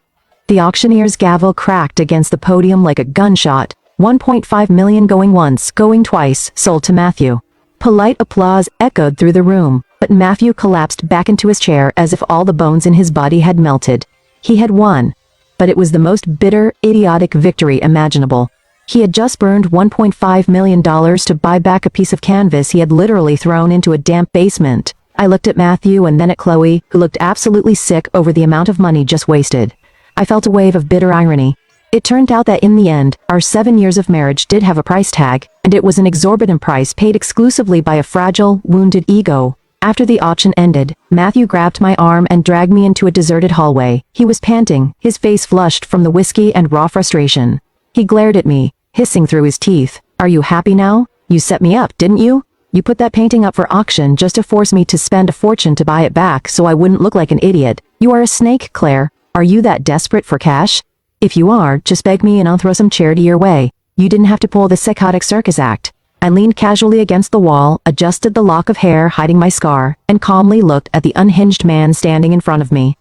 The auctioneer's gavel cracked against the podium like a gunshot. 1.5 million going once, going twice, sold to Matthew. Polite applause echoed through the room, but Matthew collapsed back into his chair as if all the bones in his body had melted. He had won, but it was the most bitter, idiotic victory imaginable. He had just burned $1.5 million to buy back a piece of canvas he had literally thrown into a damp basement. I looked at Matthew and then at Chloe, who looked absolutely sick over the amount of money just wasted. I felt a wave of bitter irony. It turned out that in the end, our 7 years of marriage did have a price tag, and it was an exorbitant price paid exclusively by a fragile, wounded ego. After the auction ended, Matthew grabbed my arm and dragged me into a deserted hallway. He was panting, his face flushed from the whiskey and raw frustration. He glared at me, hissing through his teeth. "Are you happy now? You set me up, didn't you? You put that painting up for auction just to force me to spend a fortune to buy it back so I wouldn't look like an idiot. You are a snake, Claire. Are you that desperate for cash? If you are, just beg me and I'll throw some charity your way. You didn't have to pull the psychotic circus act." I leaned casually against the wall, adjusted the lock of hair hiding my scar, and calmly looked at the unhinged man standing in front of me.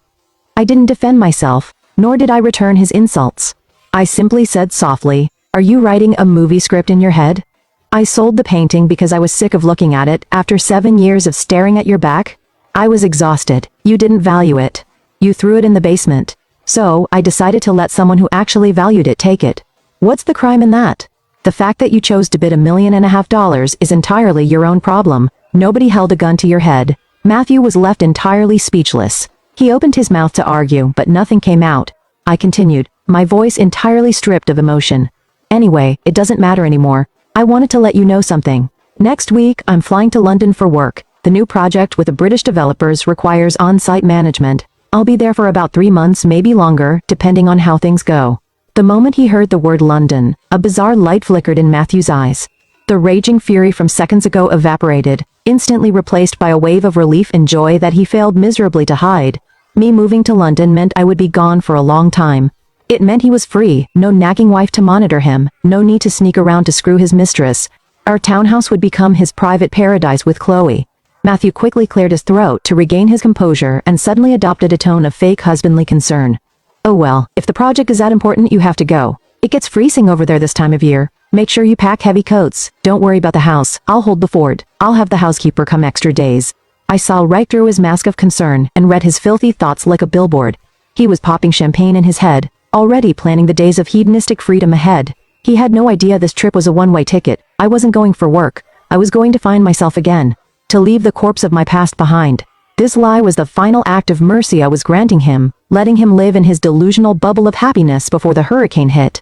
I didn't defend myself, nor did I return his insults. I simply said softly, "Are you writing a movie script in your head? I sold the painting because I was sick of looking at it after 7 years of staring at your back. I was exhausted. You didn't value it. You threw it in the basement. So, I decided to let someone who actually valued it take it. What's the crime in that? The fact that you chose to bid $1.5 million is entirely your own problem. Nobody held a gun to your head." Matthew was left entirely speechless. He opened his mouth to argue, but nothing came out. I continued, my voice entirely stripped of emotion. "Anyway, it doesn't matter anymore. I wanted to let you know something. Next week, I'm flying to London for work. The new project with the British developers requires on-site management. I'll be there for about 3 months, maybe longer, depending on how things go." The moment he heard the word London, a bizarre light flickered in Matthew's eyes. The raging fury from seconds ago evaporated, instantly replaced by a wave of relief and joy that he failed miserably to hide. Me moving to London meant I would be gone for a long time. It meant he was free, no nagging wife to monitor him, no need to sneak around to screw his mistress. Our townhouse would become his private paradise with Chloe. Matthew quickly cleared his throat to regain his composure and suddenly adopted a tone of fake husbandly concern. Oh well, if the project is that important you have to go. It gets freezing over there this time of year. Make sure you pack heavy coats. Don't worry about the house. I'll hold the fort. I'll have the housekeeper come extra days. I saw right through his mask of concern and read his filthy thoughts like a billboard. He was popping champagne in his head, already planning the days of hedonistic freedom ahead. He had no idea this trip was a one-way ticket. I wasn't going for work. I was going to find myself again. To leave the corpse of my past behind. This lie was the final act of mercy I was granting him, letting him live in his delusional bubble of happiness before the hurricane hit.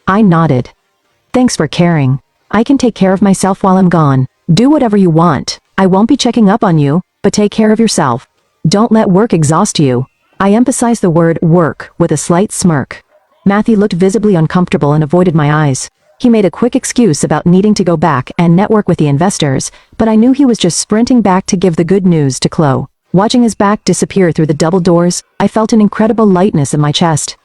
I nodded. Thanks for caring. I can take care of myself while I'm gone. Do whatever you want. I won't be checking up on you, but take care of yourself. Don't let work exhaust you. I emphasized the word work with a slight smirk. Matthew looked visibly uncomfortable and avoided my eyes. He made a quick excuse about needing to go back and network with the investors, but I knew he was just sprinting back to give the good news to Chloe. Watching his back disappear through the double doors, I felt an incredible lightness in my chest.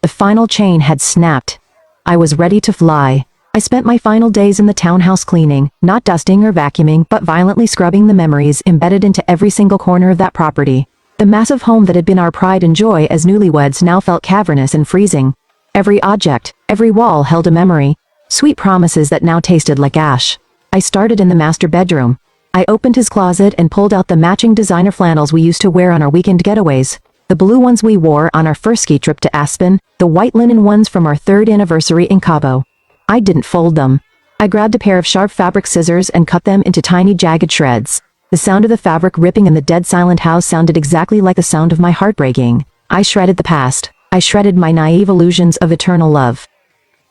The final chain had snapped. I was ready to fly. I spent my final days in the townhouse cleaning, not dusting or vacuuming, but violently scrubbing the memories embedded into every single corner of that property. The massive home that had been our pride and joy as newlyweds now felt cavernous and freezing. Every object, every wall held a memory. Sweet promises that now tasted like ash. I started in the master bedroom. I opened his closet and pulled out the matching designer flannels we used to wear on our weekend getaways. The blue ones we wore on our first ski trip to Aspen, the white linen ones from our 3rd anniversary in Cabo. I didn't fold them. I grabbed a pair of sharp fabric scissors and cut them into tiny jagged shreds. The sound of the fabric ripping in the dead silent house sounded exactly like the sound of my heart breaking. I shredded the past. I shredded my naive illusions of eternal love.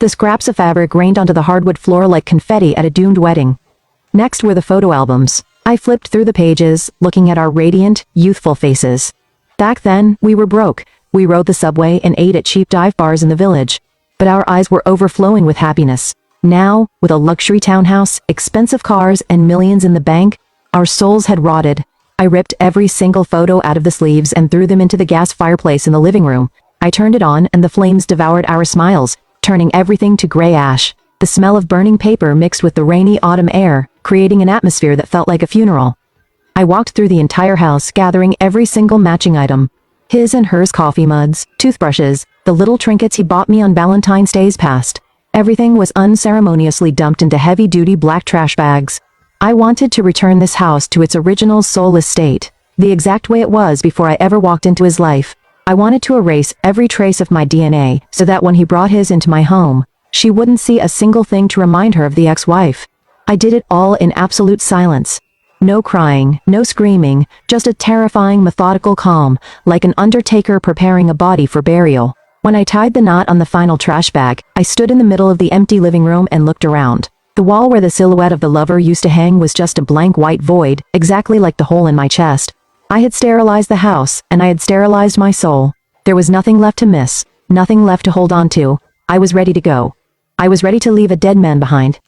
The scraps of fabric rained onto the hardwood floor like confetti at a doomed wedding. Next were the photo albums. I flipped through the pages, looking at our radiant, youthful faces. Back then, we were broke. We rode the subway and ate at cheap dive bars in the village. But our eyes were overflowing with happiness. Now, with a luxury townhouse, expensive cars, and millions in the bank, our souls had rotted. I ripped every single photo out of the sleeves and threw them into the gas fireplace in the living room. I turned it on and the flames devoured our smiles, turning everything to gray ash. The smell of burning paper mixed with the rainy autumn air, creating an atmosphere that felt like a funeral. I walked through the entire house, gathering every single matching item. His and hers coffee mugs, toothbrushes, the little trinkets he bought me on Valentine's Days past. Everything was unceremoniously dumped into heavy-duty black trash bags. I wanted to return this house to its original soulless state, the exact way it was before I ever walked into his life. I wanted to erase every trace of my DNA so that when he brought his into my home, she wouldn't see a single thing to remind her of the ex-wife. I did it all in absolute silence. No crying, no screaming, just a terrifying methodical calm, like an undertaker preparing a body for burial. When I tied the knot on the final trash bag, I stood in the middle of the empty living room and looked around. The wall where the silhouette of the lover used to hang was just a blank white void, exactly like the hole in my chest. I had sterilized the house, and I had sterilized my soul. There was nothing left to miss, nothing left to hold on to. I was ready to go. I was ready to leave a dead man behind.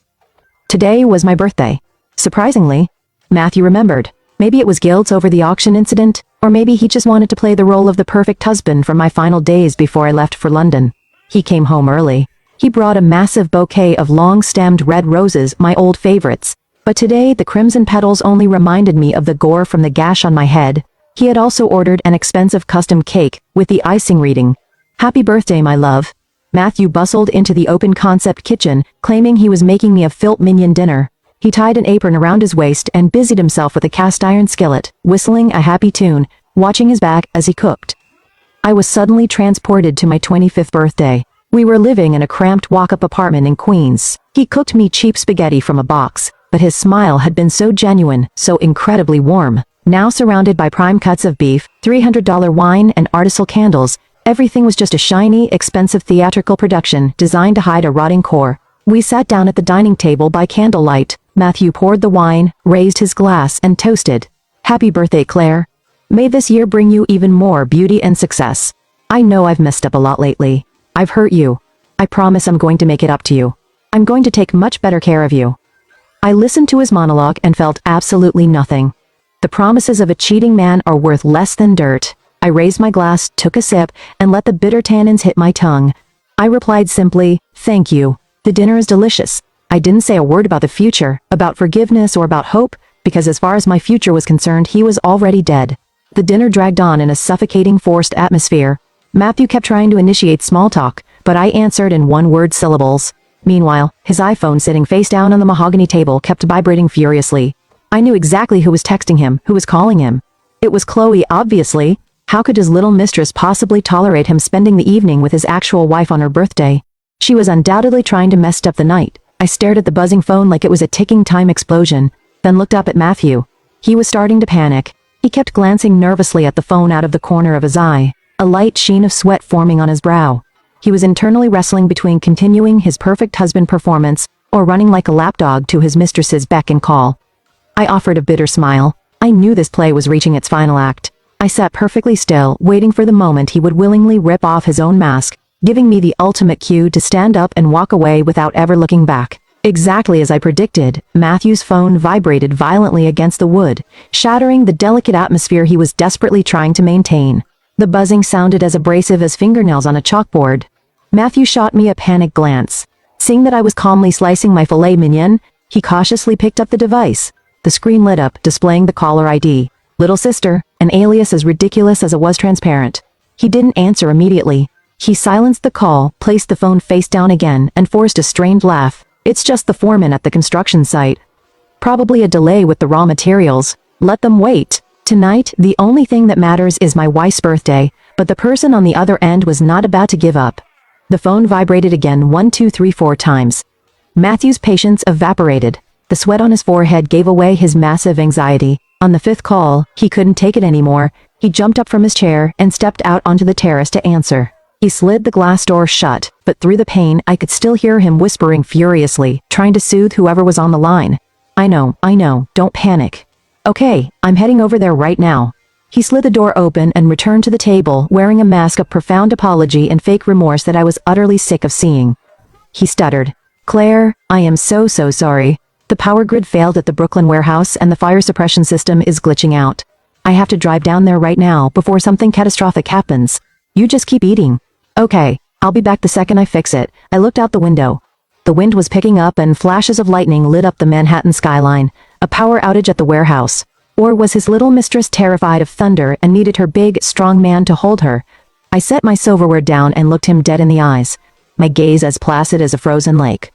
Today was my birthday. Surprisingly, Matthew remembered. Maybe it was guilt over the auction incident, or maybe he just wanted to play the role of the perfect husband from my final days before I left for London. He came home early. He brought a massive bouquet of long-stemmed red roses, my old favorites. But today the crimson petals only reminded me of the gore from the gash on my head. He had also ordered an expensive custom cake, with the icing reading, "Happy birthday, my love." Matthew bustled into the open-concept kitchen, claiming he was making me a filet mignon dinner. He tied an apron around his waist and busied himself with a cast-iron skillet, whistling a happy tune, watching his back as he cooked. I was suddenly transported to my 25th birthday. We were living in a cramped walk-up apartment in Queens. He cooked me cheap spaghetti from a box, but his smile had been so genuine, so incredibly warm. Now surrounded by prime cuts of beef, $300 wine, and artisanal candles, everything was just a shiny, expensive theatrical production designed to hide a rotting core. We sat down at the dining table by candlelight. Matthew poured the wine, raised his glass, and toasted. "Happy birthday, Claire. May this year bring you even more beauty and success. I know I've messed up a lot lately. I've hurt you. I promise I'm going to make it up to you. I'm going to take much better care of you." I listened to his monologue and felt absolutely nothing. The promises of a cheating man are worth less than dirt. I raised my glass, took a sip, and let the bitter tannins hit my tongue. I replied simply, "Thank you. The dinner is delicious. I didn't say a word about the future, about forgiveness or about hope, because as far as my future was concerned he was already dead. The dinner dragged on in a suffocating forced atmosphere. Matthew kept trying to initiate small talk, but I answered in one-word syllables. Meanwhile, his iPhone sitting face down on the mahogany table kept vibrating furiously. I knew exactly who was texting him, who was calling him. It was Chloe, obviously. How could his little mistress possibly tolerate him spending the evening with his actual wife on her birthday? She was undoubtedly trying to mess up the night. I stared at the buzzing phone like it was a ticking time explosion, then looked up at Matthew. He was starting to panic. He kept glancing nervously at the phone out of the corner of his eye, a light sheen of sweat forming on his brow. He was internally wrestling between continuing his perfect husband performance or running like a lapdog to his mistress's beck and call. I offered a bitter smile. I knew this play was reaching its final act. I sat perfectly still, waiting for the moment he would willingly rip off his own mask, giving me the ultimate cue to stand up and walk away without ever looking back. Exactly as I predicted, Matthew's phone vibrated violently against the wood, shattering the delicate atmosphere he was desperately trying to maintain. The buzzing sounded as abrasive as fingernails on a chalkboard. Matthew shot me a panicked glance. Seeing that I was calmly slicing my filet mignon, he cautiously picked up the device. The screen lit up, displaying the caller ID. Little sister, an alias as ridiculous as it was transparent. He didn't answer immediately. He silenced the call, placed the phone face down again, and forced a strained laugh. It's just the foreman at the construction site. Probably a delay with the raw materials. Let them wait. Tonight, the only thing that matters is my wife's birthday, but the person on the other end was not about to give up. The phone vibrated again 1, 2, 3, 4 times. Matthew's patience evaporated. The sweat on his forehead gave away his massive anxiety. On the 5th call, he couldn't take it anymore. He jumped up from his chair and stepped out onto the terrace to answer. He slid the glass door shut, but through the pane I could still hear him whispering furiously, trying to soothe whoever was on the line. I know, don't panic. Okay, I'm heading over there right now. He slid the door open and returned to the table, wearing a mask of profound apology and fake remorse that I was utterly sick of seeing. He stuttered. Claire, I am so sorry. The power grid failed at the Brooklyn warehouse and the fire suppression system is glitching out. I have to drive down there right now before something catastrophic happens. You just keep eating. Okay, I'll be back the second I fix it. I looked out the window. The wind was picking up and flashes of lightning lit up the Manhattan skyline. A power outage at the warehouse. Or was his little mistress terrified of thunder and needed her big, strong man to hold her? I set my silverware down and looked him dead in the eyes, my gaze as placid as a frozen lake.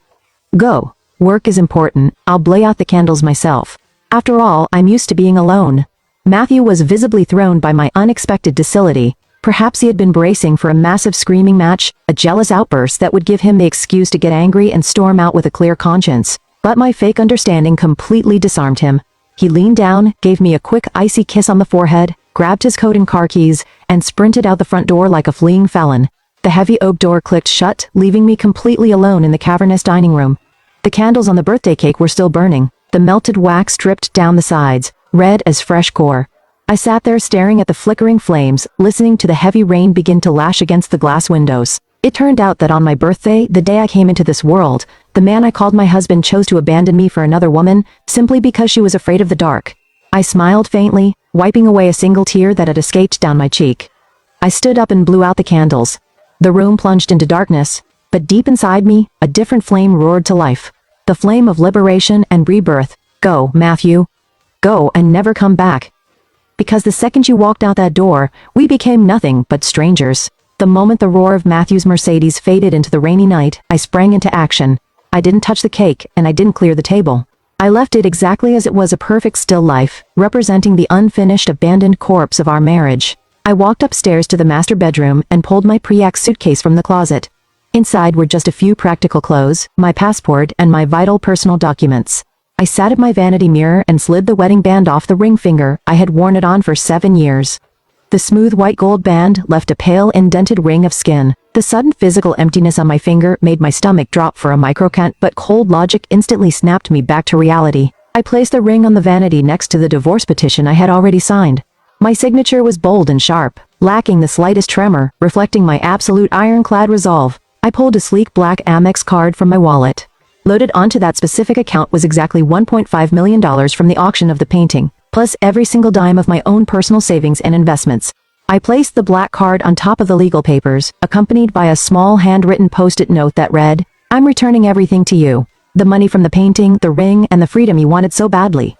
Go. Work is important. I'll blow out the candles myself. After all, I'm used to being alone. Matthew was visibly thrown by my unexpected docility. Perhaps he had been bracing for a massive screaming match, a jealous outburst that would give him the excuse to get angry and storm out with a clear conscience. But my fake understanding completely disarmed him. He leaned down, gave me a quick icy kiss on the forehead, grabbed his coat and car keys, and sprinted out the front door like a fleeing felon. The heavy oak door clicked shut, leaving me completely alone in the cavernous dining room. The candles on the birthday cake were still burning, the melted wax dripped down the sides, red as fresh gore. I sat there staring at the flickering flames, listening to the heavy rain begin to lash against the glass windows. It turned out that on my birthday, the day I came into this world, the man I called my husband chose to abandon me for another woman, simply because she was afraid of the dark. I smiled faintly, wiping away a single tear that had escaped down my cheek. I stood up and blew out the candles. The room plunged into darkness, but deep inside me, a different flame roared to life. The flame of liberation and rebirth. Go, Matthew. Go and never come back. Because the second you walked out that door, we became nothing but strangers. The moment the roar of Matthew's Mercedes faded into the rainy night, I sprang into action. I didn't touch the cake, and I didn't clear the table. I left it exactly as it was, a perfect still life, representing the unfinished, abandoned corpse of our marriage. I walked upstairs to the master bedroom and pulled my pre-act suitcase from the closet. Inside were just a few practical clothes, my passport, and my vital personal documents. I sat at my vanity mirror and slid the wedding band off the ring finger. I had worn it on for 7 years. The smooth white gold band left a pale indented ring of skin. The sudden physical emptiness on my finger made my stomach drop for a microcant, but cold logic instantly snapped me back to reality. I placed the ring on the vanity next to the divorce petition I had already signed. My signature was bold and sharp, lacking the slightest tremor, reflecting my absolute ironclad resolve. I pulled a sleek black Amex card from my wallet. Loaded onto that specific account was exactly $1.5 million from the auction of the painting, plus every single dime of my own personal savings and investments. I placed the black card on top of the legal papers, accompanied by a small handwritten post-it note that read, "I'm returning everything to you." The money from the painting, the ring, and the freedom he wanted so badly.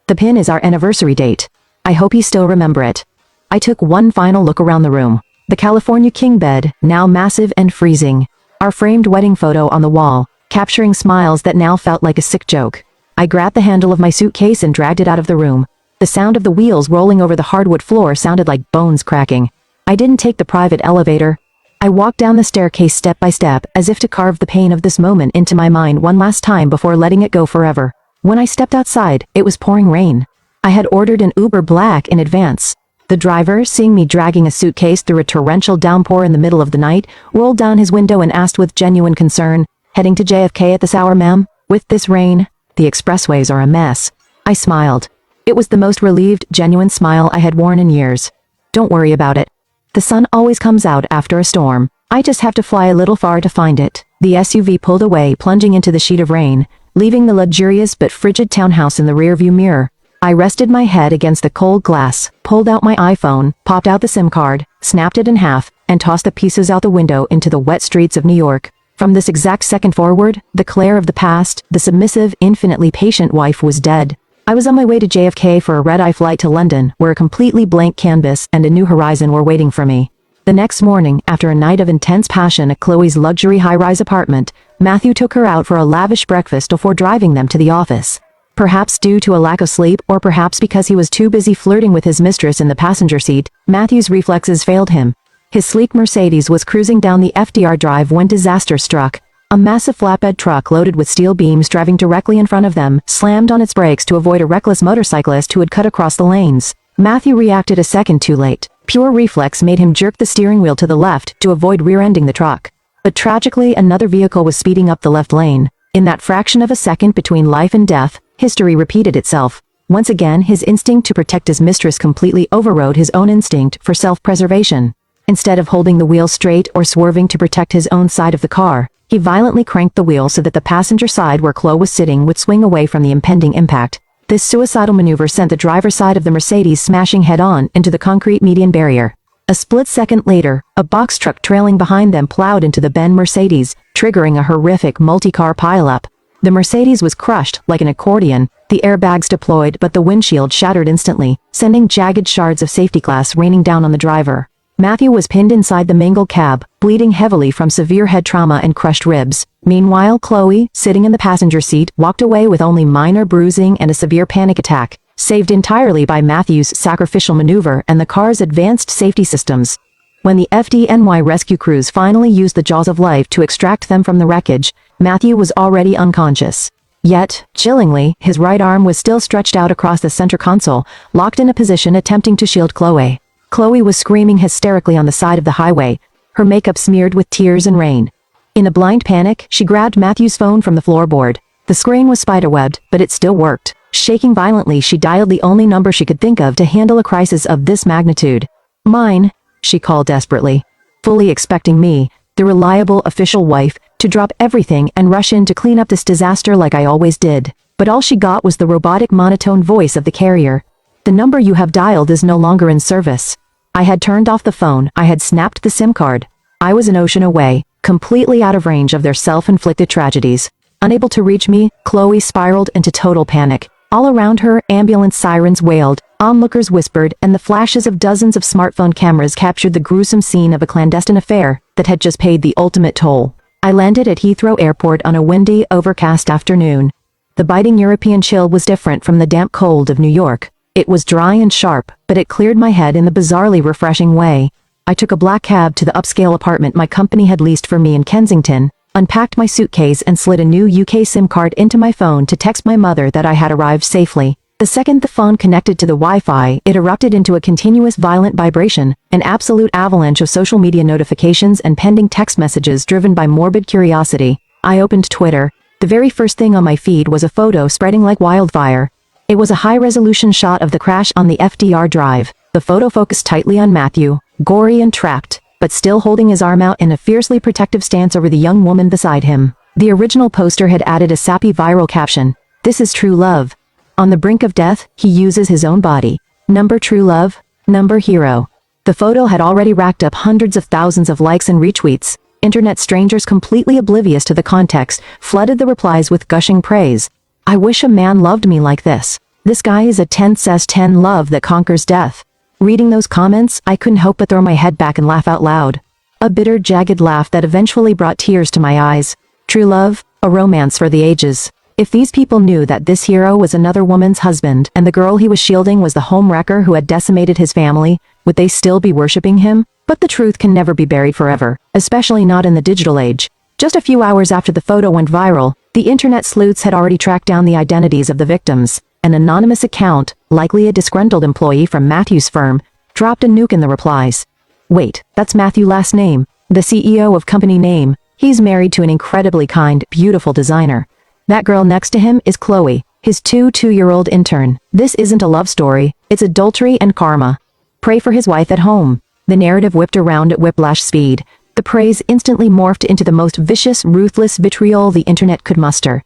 The pin is our anniversary date. I hope he still remember it. I took one final look around the room. The California king bed, now massive and freezing. Our framed wedding photo on the wall, capturing smiles that now felt like a sick joke. I grabbed the handle of my suitcase and dragged it out of the room. The sound of the wheels rolling over the hardwood floor sounded like bones cracking. I didn't take the private elevator. I walked down the staircase step by step, as if to carve the pain of this moment into my mind one last time before letting it go forever. When I stepped outside, it was pouring rain. I had ordered an Uber Black in advance. The driver, seeing me dragging a suitcase through a torrential downpour in the middle of the night, rolled down his window and asked with genuine concern, "Heading to JFK at this hour, ma'am? With this rain? The expressways are a mess." I smiled. It was the most relieved, genuine smile I had worn in years. "Don't worry about it. The sun always comes out after a storm. I just have to fly a little far to find it." The SUV pulled away, plunging into the sheet of rain, leaving the luxurious but frigid townhouse in the rearview mirror. I rested my head against the cold glass, pulled out my iPhone, popped out the SIM card, snapped it in half, and tossed the pieces out the window into the wet streets of New York. From this exact second forward, the Claire of the past, the submissive, infinitely patient wife was dead. I was on my way to JFK for a red-eye flight to London, where a completely blank canvas and a new horizon were waiting for me. The next morning, after a night of intense passion at Chloe's luxury high-rise apartment, Matthew took her out for a lavish breakfast before driving them to the office. Perhaps due to a lack of sleep, or perhaps because he was too busy flirting with his mistress in the passenger seat, Matthew's reflexes failed him. His sleek Mercedes was cruising down the FDR drive when disaster struck. A massive flatbed truck loaded with steel beams driving directly in front of them slammed on its brakes to avoid a reckless motorcyclist who had cut across the lanes. Matthew reacted a second too late. Pure reflex made him jerk the steering wheel to the left to avoid rear-ending the truck. But tragically, another vehicle was speeding up the left lane. In that fraction of a second between life and death, history repeated itself. Once again, his instinct to protect his mistress completely overrode his own instinct for self-preservation. Instead of holding the wheel straight or swerving to protect his own side of the car, he violently cranked the wheel so that the passenger side where Chloe was sitting would swing away from the impending impact. This suicidal maneuver sent the driver's side of the Mercedes smashing head-on into the concrete median barrier. A split second later, a box truck trailing behind them plowed into the Ben Mercedes, triggering a horrific multi-car pileup. The Mercedes was crushed like an accordion, the airbags deployed but the windshield shattered instantly, sending jagged shards of safety glass raining down on the driver. Matthew was pinned inside the mangled cab, bleeding heavily from severe head trauma and crushed ribs. Meanwhile, Chloe, sitting in the passenger seat, walked away with only minor bruising and a severe panic attack, saved entirely by Matthew's sacrificial maneuver and the car's advanced safety systems. When the FDNY rescue crews finally used the jaws of life to extract them from the wreckage, Matthew was already unconscious. Yet, chillingly, his right arm was still stretched out across the center console, locked in a position attempting to shield Chloe. Chloe was screaming hysterically on the side of the highway, her makeup smeared with tears and rain. In a blind panic, she grabbed Matthew's phone from the floorboard. The screen was spiderwebbed, but it still worked. Shaking violently, she dialed the only number she could think of to handle a crisis of this magnitude. "Mine," she called desperately, fully expecting me, the reliable official wife, to drop everything and rush in to clean up this disaster like I always did. But all she got was the robotic monotone voice of the carrier. "The number you have dialed is no longer in service." I had turned off the phone, I had snapped the SIM card. I was an ocean away, completely out of range of their self-inflicted tragedies. Unable to reach me, Chloe spiraled into total panic. All around her, ambulance sirens wailed, onlookers whispered, and the flashes of dozens of smartphone cameras captured the gruesome scene of a clandestine affair that had just paid the ultimate toll. I landed at Heathrow Airport on a windy, overcast afternoon. The biting European chill was different from the damp cold of New York. It was dry and sharp, but it cleared my head in the bizarrely refreshing way. I took a black cab to the upscale apartment my company had leased for me in Kensington, unpacked my suitcase and slid a new UK SIM card into my phone to text my mother that I had arrived safely. The second the phone connected to the Wi-Fi, it erupted into a continuous violent vibration, an absolute avalanche of social media notifications and pending text messages driven by morbid curiosity. I opened Twitter. The very first thing on my feed was a photo spreading like wildfire. It was a high-resolution shot of the crash on the FDR drive. The photo focused tightly on Matthew, gory and trapped, but still holding his arm out in a fiercely protective stance over the young woman beside him. The original poster had added a sappy viral caption, "This is true love. On the brink of death, he uses his own body. Number true love, number hero." The photo had already racked up hundreds of thousands of likes and retweets. Internet strangers completely oblivious to the context flooded the replies with gushing praise. I wish a man loved me like this. This guy is a 10 says 10 love that conquers death. Reading those comments, I couldn't help but throw my head back and laugh out loud. A bitter, jagged laugh that eventually brought tears to my eyes. True love, a romance for the ages. If these people knew that this hero was another woman's husband and the girl he was shielding was the homewrecker who had decimated his family, would they still be worshipping him? But the truth can never be buried forever, especially not in the digital age. Just a few hours after the photo went viral, the internet sleuths had already tracked down the identities of the victims. An anonymous account, likely a disgruntled employee from Matthew's firm, dropped a nuke in the replies. Wait, that's Matthew last name, the CEO of company name. He's married to an incredibly kind, beautiful designer. That girl next to him is Chloe, his two-year-old intern. This isn't a love story, it's adultery and karma. Pray for his wife at home. The narrative whipped around at whiplash speed. The praise instantly morphed into the most vicious, ruthless vitriol the internet could muster.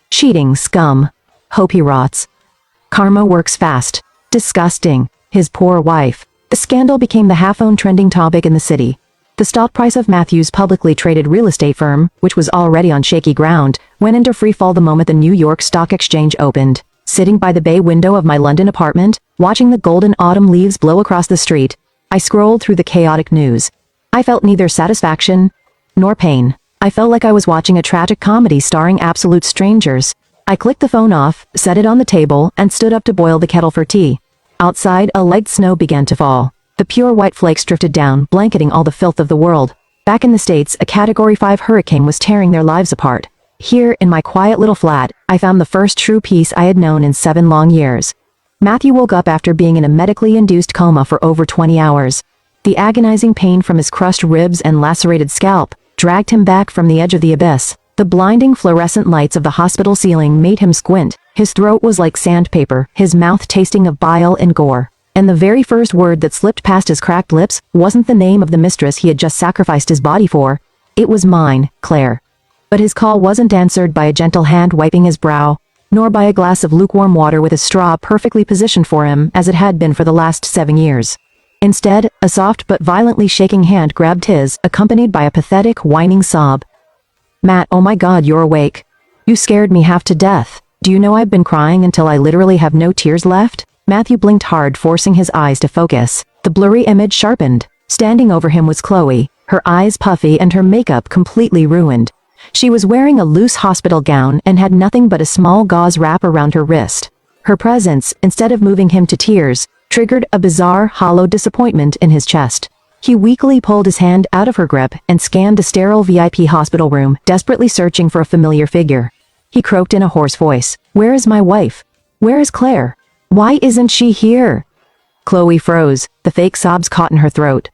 Cheating scum. Hope he rots. Karma works fast. Disgusting. His poor wife. The scandal became the half-owned trending topic in the city. The stock price of Matthew's publicly traded real estate firm, which was already on shaky ground, went into freefall the moment the New York Stock Exchange opened. Sitting by the bay window of my London apartment, watching the golden autumn leaves blow across the street, I scrolled through the chaotic news. I felt neither satisfaction nor pain. I felt like I was watching a tragic comedy starring absolute strangers. I clicked the phone off, set it on the table, and stood up to boil the kettle for tea. Outside, a light snow began to fall. The pure white flakes drifted down, blanketing all the filth of the world. Back in the States, a Category 5 hurricane was tearing their lives apart. Here, in my quiet little flat, I found the first true peace I had known in 7 long years. Matthew woke up after being in a medically induced coma for over 20 hours. The agonizing pain from his crushed ribs and lacerated scalp dragged him back from the edge of the abyss. The blinding fluorescent lights of the hospital ceiling made him squint. His throat was like sandpaper, his mouth tasting of bile and gore. And the very first word that slipped past his cracked lips wasn't the name of the mistress he had just sacrificed his body for. It was mine, Claire. But his call wasn't answered by a gentle hand wiping his brow, nor by a glass of lukewarm water with a straw perfectly positioned for him as it had been for the last 7 years. Instead, a soft but violently shaking hand grabbed his, accompanied by a pathetic, whining sob. Matt, oh my God, you're awake. You scared me half to death. Do you know I've been crying until I literally have no tears left? Matthew blinked hard, forcing his eyes to focus. The blurry image sharpened. Standing over him was Chloe, her eyes puffy and her makeup completely ruined. She was wearing a loose hospital gown and had nothing but a small gauze wrap around her wrist. Her presence, instead of moving him to tears, triggered a bizarre, hollow disappointment in his chest. He weakly pulled his hand out of her grip and scanned the sterile VIP hospital room, desperately searching for a familiar figure. He croaked in a hoarse voice, "Where is my wife? Where is Claire? Why isn't she here?" Chloe froze, the fake sobs caught in her throat.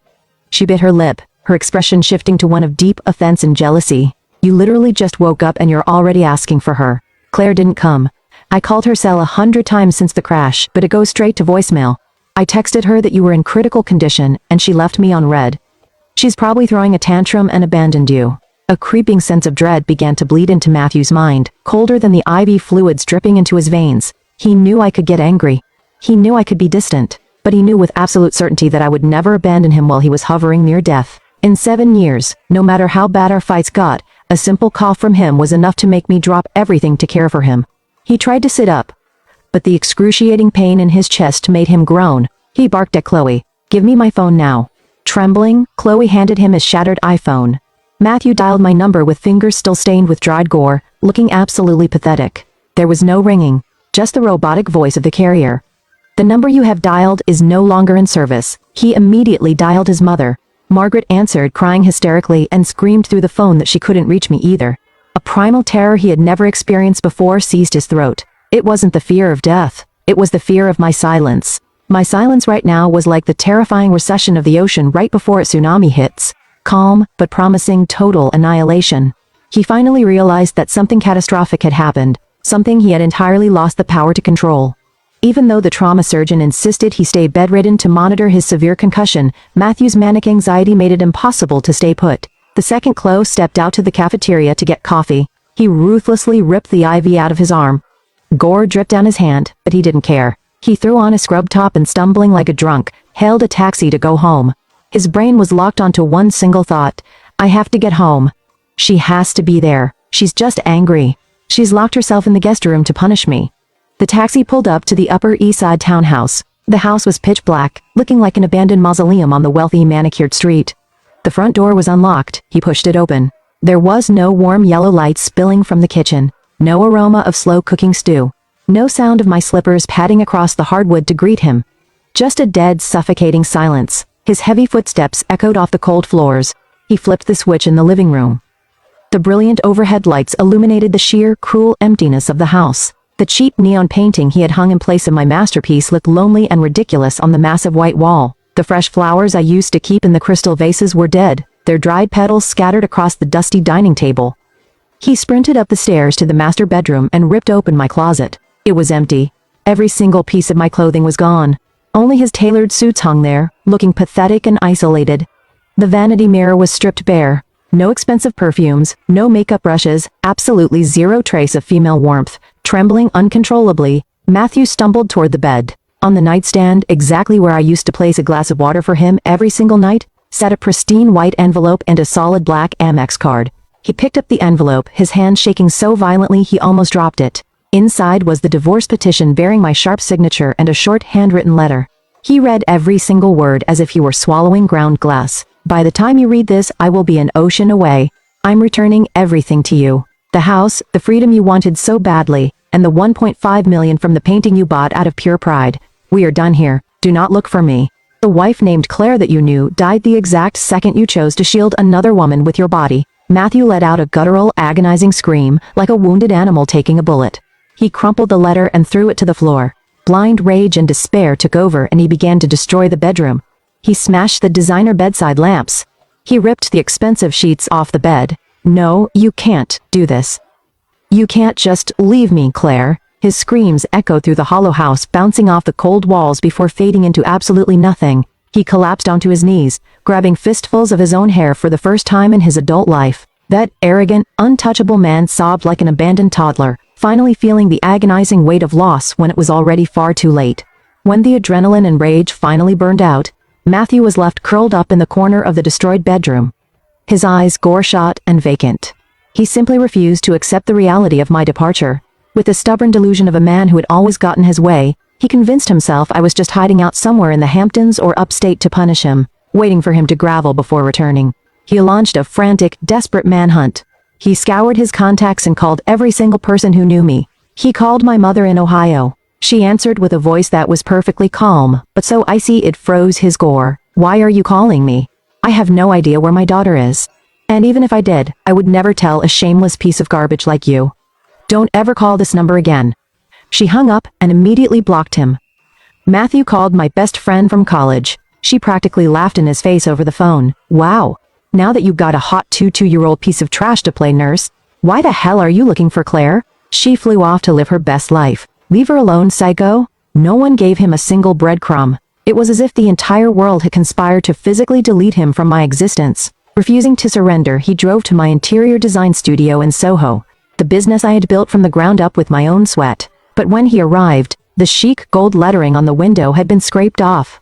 She bit her lip, her expression shifting to one of deep offense and jealousy. "You literally just woke up and you're already asking for her. Claire didn't come. I called her cell 100 times since the crash, but it goes straight to voicemail. I texted her that you were in critical condition, and she left me on red. She's probably throwing a tantrum and abandoned you." A creeping sense of dread began to bleed into Matthew's mind, colder than the IV fluids dripping into his veins. He knew I could get angry. He knew I could be distant. But he knew with absolute certainty that I would never abandon him while he was hovering near death. In 7 years, no matter how bad our fights got, a simple call from him was enough to make me drop everything to care for him. He tried to sit up, but the excruciating pain in his chest made him groan. He barked at Chloe, "Give me my phone now." Trembling, Chloe handed him his shattered iPhone. Matthew dialed my number with fingers still stained with dried gore, looking absolutely pathetic. There was no ringing, just the robotic voice of the carrier. "The number you have dialed is no longer in service." He immediately dialed his mother. Margaret answered, crying hysterically, and screamed through the phone that she couldn't reach me either. A primal terror he had never experienced before seized his throat. It wasn't the fear of death. It was the fear of my silence. My silence right now was like the terrifying recession of the ocean right before a tsunami hits. Calm, but promising total annihilation. He finally realized that something catastrophic had happened, something he had entirely lost the power to control. Even though the trauma surgeon insisted he stay bedridden to monitor his severe concussion, Matthew's manic anxiety made it impossible to stay put. The second Chloe stepped out to the cafeteria to get coffee, he ruthlessly ripped the IV out of his arm. Gore dripped down his hand, but he didn't care. He threw on a scrub top and, stumbling like a drunk, hailed a taxi to go home. His brain was locked onto one single thought: I have to get home. She has to be there. She's just angry. She's locked herself in the guest room to punish me. The taxi pulled up to the Upper East Side townhouse. The house was pitch black, looking like an abandoned mausoleum on the wealthy manicured street. The front door was unlocked. He pushed it open. There was no warm yellow light spilling from the kitchen. No aroma of slow-cooking stew. No sound of my slippers padding across the hardwood to greet him. Just a dead, suffocating silence. His heavy footsteps echoed off the cold floors. He flipped the switch in the living room. The brilliant overhead lights illuminated the sheer, cruel emptiness of the house. The cheap neon painting he had hung in place of my masterpiece looked lonely and ridiculous on the massive white wall. The fresh flowers I used to keep in the crystal vases were dead, their dried petals scattered across the dusty dining table. He sprinted up the stairs to the master bedroom and ripped open my closet. It was empty. Every single piece of my clothing was gone. Only his tailored suits hung there, looking pathetic and isolated. The vanity mirror was stripped bare. No expensive perfumes, no makeup brushes, absolutely zero trace of female warmth. Trembling uncontrollably, Matthew stumbled toward the bed. On the nightstand, exactly where I used to place a glass of water for him every single night, sat a pristine white envelope and a solid black Amex card. He picked up the envelope, his hand shaking so violently he almost dropped it. Inside was the divorce petition bearing my sharp signature and a short handwritten letter. He read every single word as if he were swallowing ground glass. By the time you read this, I will be an ocean away. I'm returning everything to you. The house, the freedom you wanted so badly, and the $1.5 million from the painting you bought out of pure pride. We are done here. Do not look for me. The wife named Claire that you knew died the exact second you chose to shield another woman with your body. Matthew let out a guttural, agonizing scream, like a wounded animal taking a bullet. He crumpled the letter and threw it to the floor. Blind rage and despair took over and he began to destroy the bedroom. He smashed the designer bedside lamps. He ripped the expensive sheets off the bed. No, you can't do this. You can't just leave me, Claire. His screams echoed through the hollow house, bouncing off the cold walls before fading into absolutely nothing. He collapsed onto his knees, grabbing fistfuls of his own hair for the first time in his adult life. That arrogant, untouchable man sobbed like an abandoned toddler, finally feeling the agonizing weight of loss when it was already far too late. When the adrenaline and rage finally burned out, Matthew was left curled up in the corner of the destroyed bedroom. His eyes gore-shot and vacant. He simply refused to accept the reality of my departure. With the stubborn delusion of a man who had always gotten his way, he convinced himself I was just hiding out somewhere in the Hamptons or upstate to punish him, waiting for him to gravel before returning. He launched a frantic, desperate manhunt. He scoured his contacts and called every single person who knew me. He called my mother in Ohio. She answered with a voice that was perfectly calm, but so icy it froze his gore. Why are you calling me? I have no idea where my daughter is. And even if I did, I would never tell a shameless piece of garbage like you. Don't ever call this number again. She hung up and immediately blocked him. Matthew called my best friend from college. She practically laughed in his face over the phone. Wow. Now that you've got a hot 22-year-old piece of trash to play nurse, why the hell are you looking for Claire? She flew off to live her best life. Leave her alone, psycho. No one gave him a single breadcrumb. It was as if the entire world had conspired to physically delete him from my existence. Refusing to surrender, he drove to my interior design studio in Soho, the business I had built from the ground up with my own sweat. But when he arrived, the chic gold lettering on the window had been scraped off.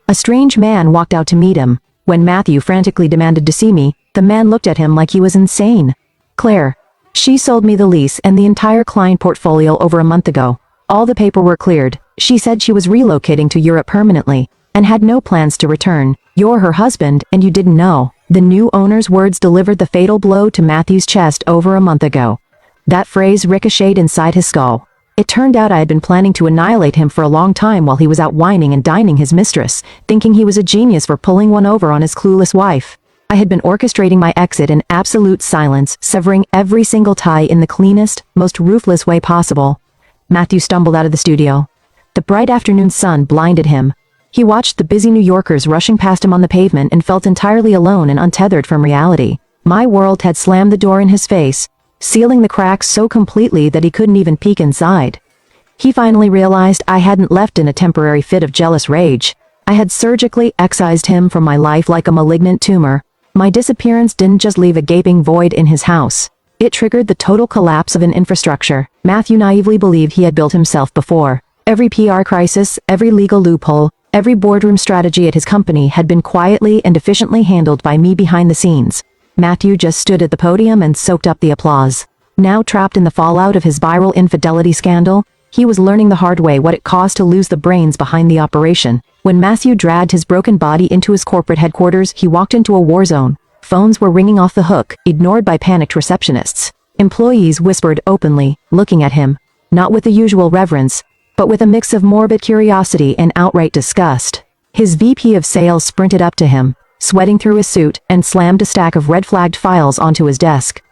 A strange man walked out to meet him. When Matthew frantically demanded to see me, the man looked at him like he was insane. Claire. She sold me the lease and the entire client portfolio over a month ago. All the paperwork cleared. She said she was relocating to Europe permanently, and had no plans to return. You're her husband, and you didn't know. The new owner's words delivered the fatal blow to Matthew's chest over a month ago. That phrase ricocheted inside his skull. It turned out I had been planning to annihilate him for a long time while he was out whining and dining his mistress, thinking he was a genius for pulling one over on his clueless wife. I had been orchestrating my exit in absolute silence, severing every single tie in the cleanest, most ruthless way possible. Matthew stumbled out of the studio. The bright afternoon sun blinded him. He watched the busy New Yorkers rushing past him on the pavement and felt entirely alone and untethered from reality. My world had slammed the door in his face, sealing the cracks so completely that he couldn't even peek inside. He finally realized I hadn't left in a temporary fit of jealous rage. I had surgically excised him from my life like a malignant tumor. My disappearance didn't just leave a gaping void in his house. It triggered the total collapse of an infrastructure Matthew naively believed he had built himself before. Every PR crisis, every legal loophole, every boardroom strategy at his company had been quietly and efficiently handled by me behind the scenes. Matthew just stood at the podium and soaked up the applause. Now trapped in the fallout of his viral infidelity scandal, he was learning the hard way what it cost to lose the brains behind the operation. When Matthew dragged his broken body into his corporate headquarters, he walked into a war zone. Phones were ringing off the hook, ignored by panicked receptionists. Employees whispered openly, looking at him, not with the usual reverence, but with a mix of morbid curiosity and outright disgust. His VP of sales sprinted up to him, sweating through his suit, and slammed a stack of red-flagged files onto his desk.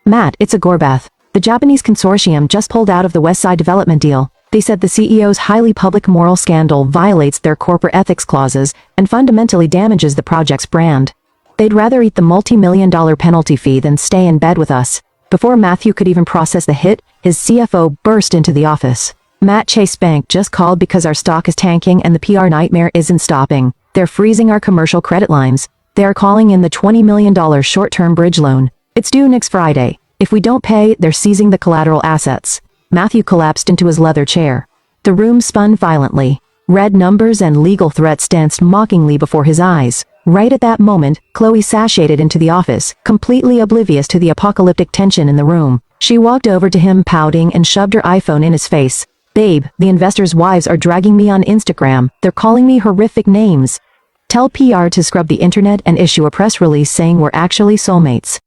"Matt, it's a gorebath. The Japanese consortium just pulled out of the Westside development deal. They said the CEO's highly public moral scandal violates their corporate ethics clauses and fundamentally damages the project's brand. They'd rather eat the multi-million-dollar penalty fee than stay in bed with us." Before Matthew could even process the hit, his CFO burst into the office. "Matt, Chase Bank just called because our stock is tanking and the PR nightmare isn't stopping. They're freezing our commercial credit lines. They are calling in the $20 million short-term bridge loan. It's due next Friday. If we don't pay, they're seizing the collateral assets." Matthew collapsed into his leather chair. The room spun violently. Red numbers and legal threats danced mockingly before his eyes. Right at that moment, Chloe sashayed into the office, completely oblivious to the apocalyptic tension in the room. She walked over to him pouting and shoved her iPhone in his face. "Babe, the investors' wives are dragging me on Instagram. They're calling me horrific names. Tell PR to scrub the internet and issue a press release saying we're actually soulmates."